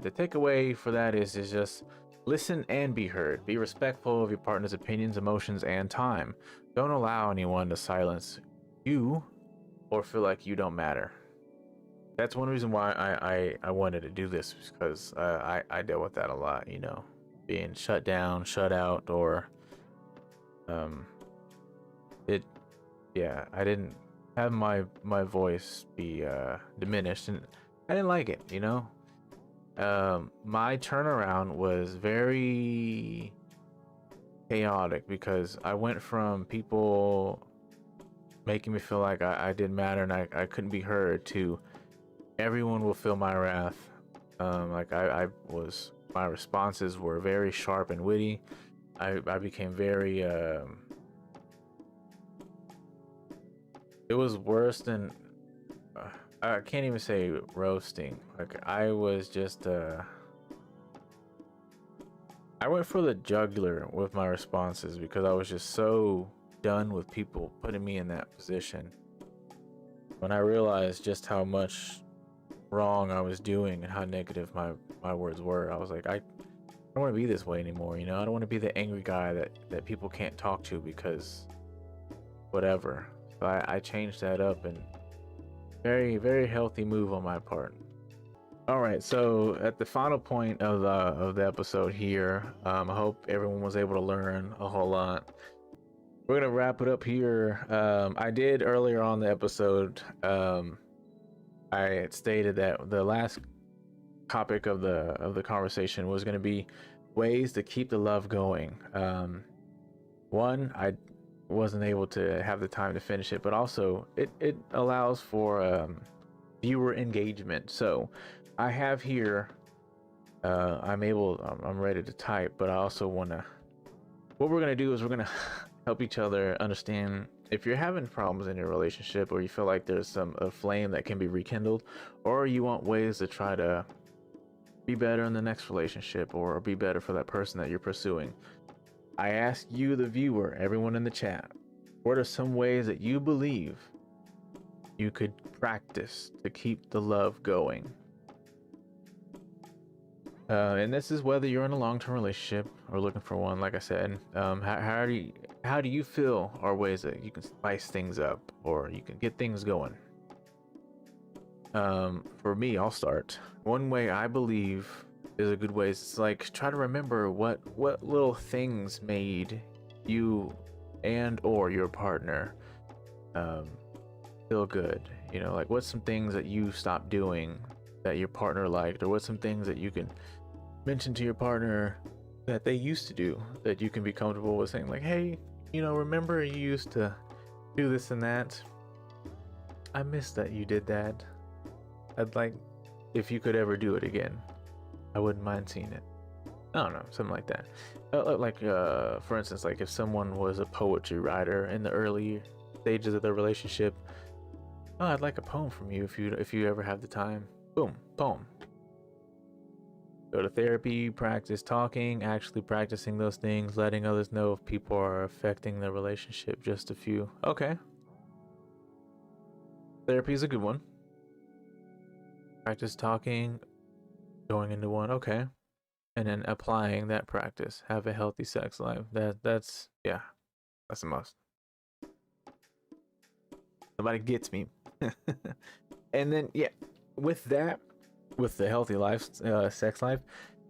The takeaway for that is just listen and be heard. Be respectful of your partner's opinions, emotions, and time. Don't allow anyone to silence you or feel like you don't matter. That's one reason why I wanted to do this, because I dealt with that a lot, you know, being shut down, shut out, or I didn't have my voice be diminished. And I didn't like it, you know. My turnaround was very chaotic because I went from people making me feel like I didn't matter and I couldn't be heard to everyone will feel my wrath. Like I was, my responses were very sharp and witty. I became very, it was worse than, I can't even say roasting. Like I was just, I went for the jugular with my responses because I was just so done with people putting me in that position. When I realized just how much wrong I was doing and how negative my words were, I was like, I don't want to be this way anymore. You know, I don't want to be the angry guy that people can't talk to because whatever. So I changed that up, and very, very healthy move on my part. All right, so at the final point of the episode here, I hope everyone was able to learn a whole lot. We're gonna wrap it up here. I did earlier on the episode. I had stated that the last topic of the conversation was going to be ways to keep the love going. One, I wasn't able to have the time to finish it, but also it allows for viewer engagement. So I have here, I'm ready to type, but I also want to, what we're going to do is we're going to help each other understand if you're having problems in your relationship, or you feel like there's a flame that can be rekindled, or you want ways to try to be better in the next relationship or be better for that person that you're pursuing. I ask you, the viewer, everyone in the chat, what are some ways that you believe you could practice to keep the love going? And this is whether you're in a long-term relationship or looking for one. Like I said, how do you feel are ways that you can spice things up or you can get things going? For me, I'll start. One way I believe is a good way is like try to remember what little things made you and or your partner feel good. You know, like what's some things that you stopped doing that your partner liked, or what's some things that you can mention to your partner that they used to do that you can be comfortable with saying, like, hey, you know, remember you used to do this and that? I miss that you did that. I'd like if you could ever do it again. I wouldn't mind seeing it. I don't know, something like that. For instance, like if someone was a poetry writer in the early stages of their relationship, oh, I'd like a poem from you if you ever have the time. Boom, poem. Go to therapy, practice talking, actually practicing those things, letting others know if people are affecting the relationship. Just a few. Okay. Therapy is a good one. Practice talking, going into one. Okay. And then applying that practice. Have a healthy sex life. That's yeah. That's the most. Somebody gets me. And then yeah, with that, with the healthy life, sex life,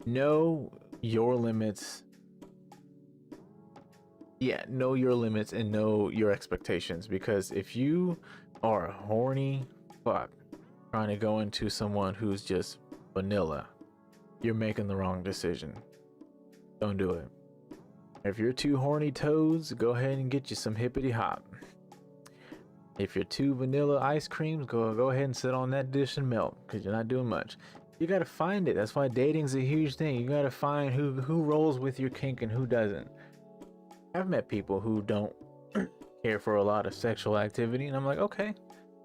know your limits. Yeah, know your limits and know your expectations, because if you are a horny fuck trying to go into someone who's just vanilla, you're making the wrong decision. Don't do it. If you're two horny toads, go ahead and get you some hippity hop. If you're two vanilla ice creams, go ahead and sit on that dish and melt, because you're not doing much. You gotta find it. That's why dating's a huge thing. You gotta find who rolls with your kink and who doesn't. I've met people who don't care for a lot of sexual activity, and I'm like, okay,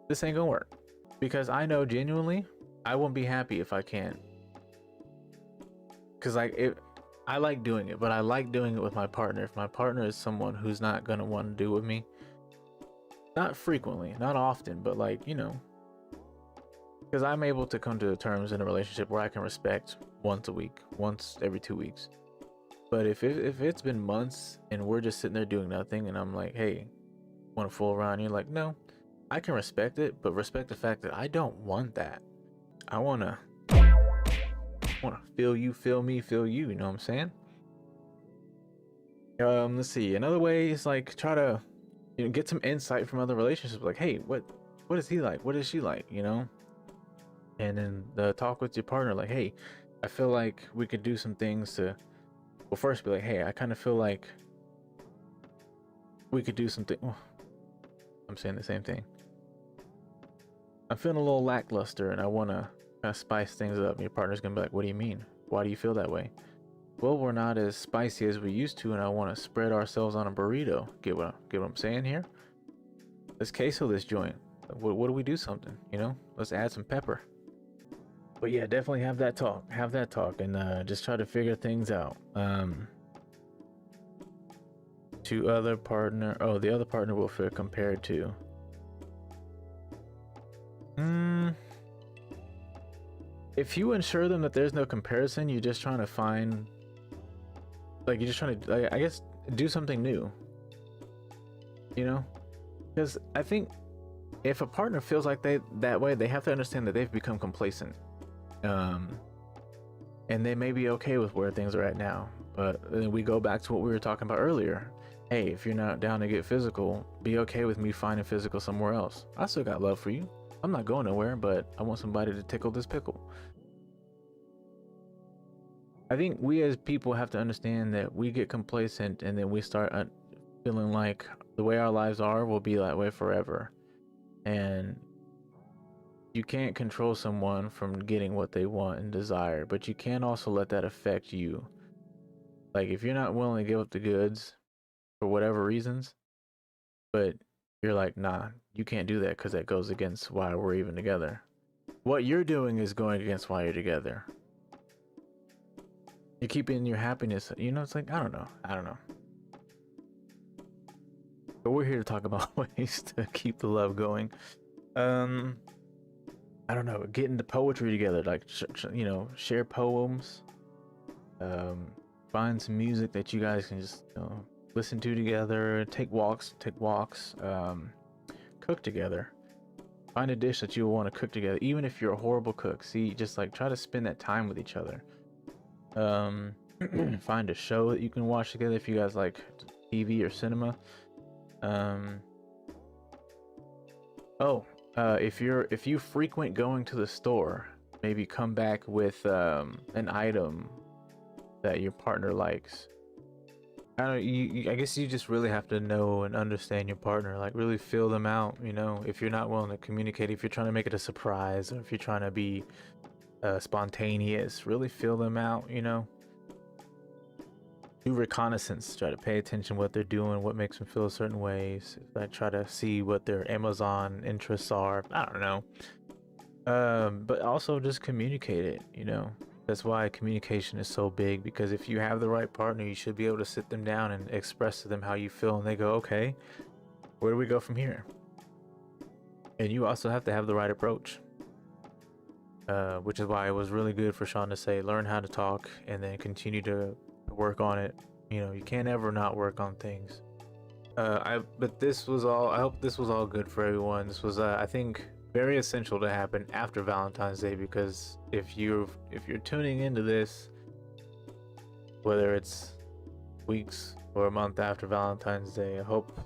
this ain't gonna work, because I know genuinely I won't be happy if I can't. Because I like doing it, but I like doing it with my partner. If my partner is someone who's not gonna want to do with me, not frequently, not often, but like, you know, because I'm able to come to terms in a relationship where I can respect once a week, once every 2 weeks. But if it's been months and we're just sitting there doing nothing, and I'm like, hey, want to fool around? You're like, no, I can respect it, but respect the fact that I don't want that. I wanna feel you, feel me, feel you. You know what I'm saying? Let's see. Another way is like try to, you know, get some insight from other relationships. Like, hey, what is he like? What is she like? You know, and then the talk with your partner, like, hey, I feel like we could do some things to, well, first be like, hey, I kind of feel like we could do something. Oh, I'm saying the same thing. I'm feeling a little lackluster and I want to kind of spice things up. And your partner's gonna be like, what do you mean? Why do you feel that way? Well, we're not as spicy as we used to, and I want to spread ourselves on a burrito. Get what I'm saying here? Let's queso this joint. What do we do something? You know, let's add some pepper. But yeah, definitely have that talk. Have that talk, and just try to figure things out. To other partner. Oh, the other partner will feel compared to. If you ensure them that there's no comparison, you're just trying to find, like, you're just trying to, like, I guess, do something new. You know, because I think if a partner feels like that way, they have to understand that they've become complacent, and they may be okay with where things are at now. But then we go back to what we were talking about earlier. Hey, if you're not down to get physical, be okay with me finding physical somewhere else. I still got love for you. I'm not going nowhere, but I want somebody to tickle this pickle. I think we as people have to understand that we get complacent and then we start feeling like the way our lives are will be that way forever. And you can't control someone from getting what they want and desire, but you can also let that affect you. Like, if you're not willing to give up the goods for whatever reasons, but you're like, nah, you can't do that because that goes against why we're even together. What you're doing is going against why you're together. You're keeping your happiness, you know, it's like, I don't know. But we're here to talk about ways to keep the love going. I don't know, get into poetry together, like, you know, share poems. Find some music that you guys can just, you know, listen to together, take walks, cook together. Find a dish that you want to cook together, even if you're a horrible cook. See, just like try to spend that time with each other. Find a show that you can watch together if you guys like TV or cinema. If you frequent going to the store, maybe come back with an item that your partner likes. I don't. I guess you just really have to know and understand your partner. Like, really feel them out. You know, if you're not willing to communicate, if you're trying to make it a surprise, or if you're trying to be spontaneous, really feel them out. You know, do reconnaissance. Try to pay attention to what they're doing, what makes them feel certain ways. Like, try to see what their Amazon interests are. I don't know. But also just communicate it. You know. That's why communication is so big, because if you have the right partner, you should be able to sit them down and express to them how you feel, and they go, okay, where do we go from here? And you also have to have the right approach, which is why it was really good for Sean to say, learn how to talk and then continue to work on it. You know, you can't ever not work on things. But this was all, I hope this was all good for everyone. This was, I think, very essential to happen after Valentine's Day, because if you're tuning into this, whether it's weeks or a month after Valentine's Day, I hope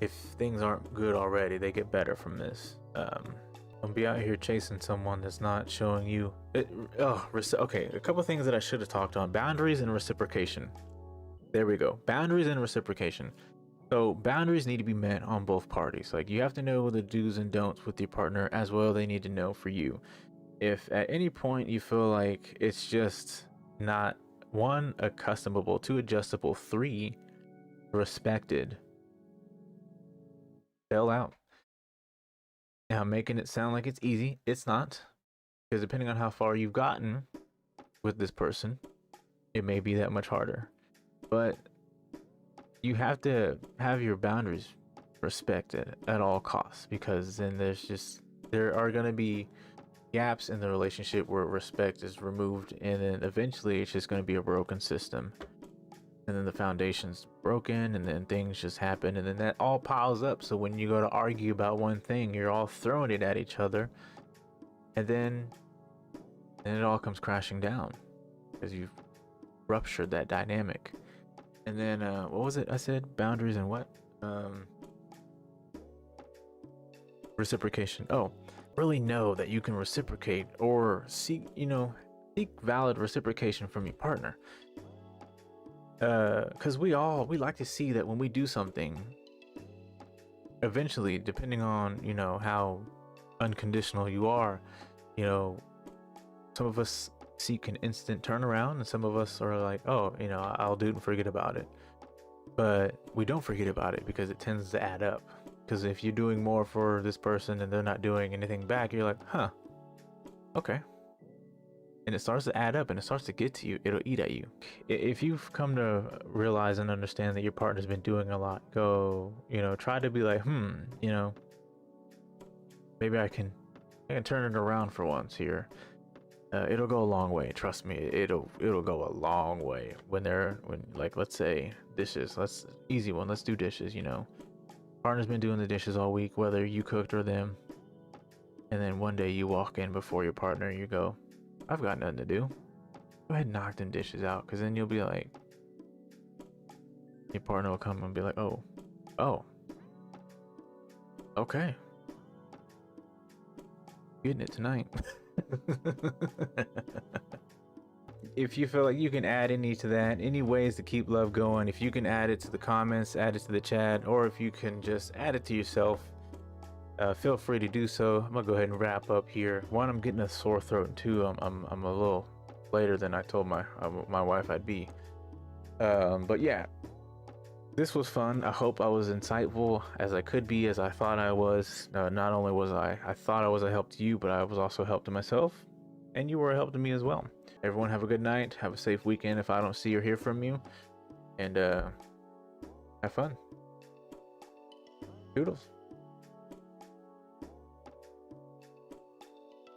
if things aren't good already, they get better from this. Don't be out here chasing someone that's not showing you it. Okay, a couple things that I should have talked on: boundaries and reciprocation. There we go. Boundaries and reciprocation. So boundaries need to be met on both parties. Like, you have to know the do's and don'ts with your partner, as well they need to know for you. If at any point you feel like it's just not, 1, accustomable, 2, adjustable, 3, respected, bail out. Now, making it sound like it's easy, it's not, because depending on how far you've gotten with this person, it may be that much harder. But you have to have your boundaries respected at all costs, because then there are going to be gaps in the relationship where respect is removed, and then eventually it's just going to be a broken system, and then the foundation's broken, and then things just happen, and then that all piles up. So when you go to argue about one thing, you're all throwing it at each other, and then it all comes crashing down because you've ruptured that dynamic. And then what was it I said? Boundaries and what? Reciprocation. Oh, really know that you can reciprocate or seek, seek valid reciprocation from your partner. Because we like to see that when we do something, eventually, depending on, how unconditional you are, you know, some of us seek an instant turnaround, and some of us are like, oh, I'll do it and forget about it. But we don't forget about it because it tends to add up. Because if you're doing more for this person and they're not doing anything back, you're like, huh, okay. And it starts to add up and it starts to get to you. It'll eat at you. If you've come to realize and understand that your partner's been doing a lot, go, try to be like, maybe I can turn it around for once here. It'll go a long way. Trust me, it'll go a long way when like, let's say dishes. Easy one. Let's do dishes. Partner's been doing the dishes all week, whether you cooked or them. And then one day you walk in before your partner, you go, I've got nothing to do. Go ahead and knock them dishes out, because then you'll be like, your partner will come and be like, oh, okay. Getting it tonight. If you feel like you can add any ways to keep love going, if you can add it to the comments, add it to the chat, or if you can just add it to yourself, feel free to do so. I'm gonna go ahead and wrap up here. One, I'm getting a sore throat, and two, I'm a little later than I told my wife I'd be. But yeah, this was fun. I hope I was insightful as I could be, as I thought I was. Not only was I thought I was a help to you, but I was also a help to myself, and you were a help to me as well. Everyone have a good night. Have a safe weekend if I don't see or hear from you, and have fun. Toodles.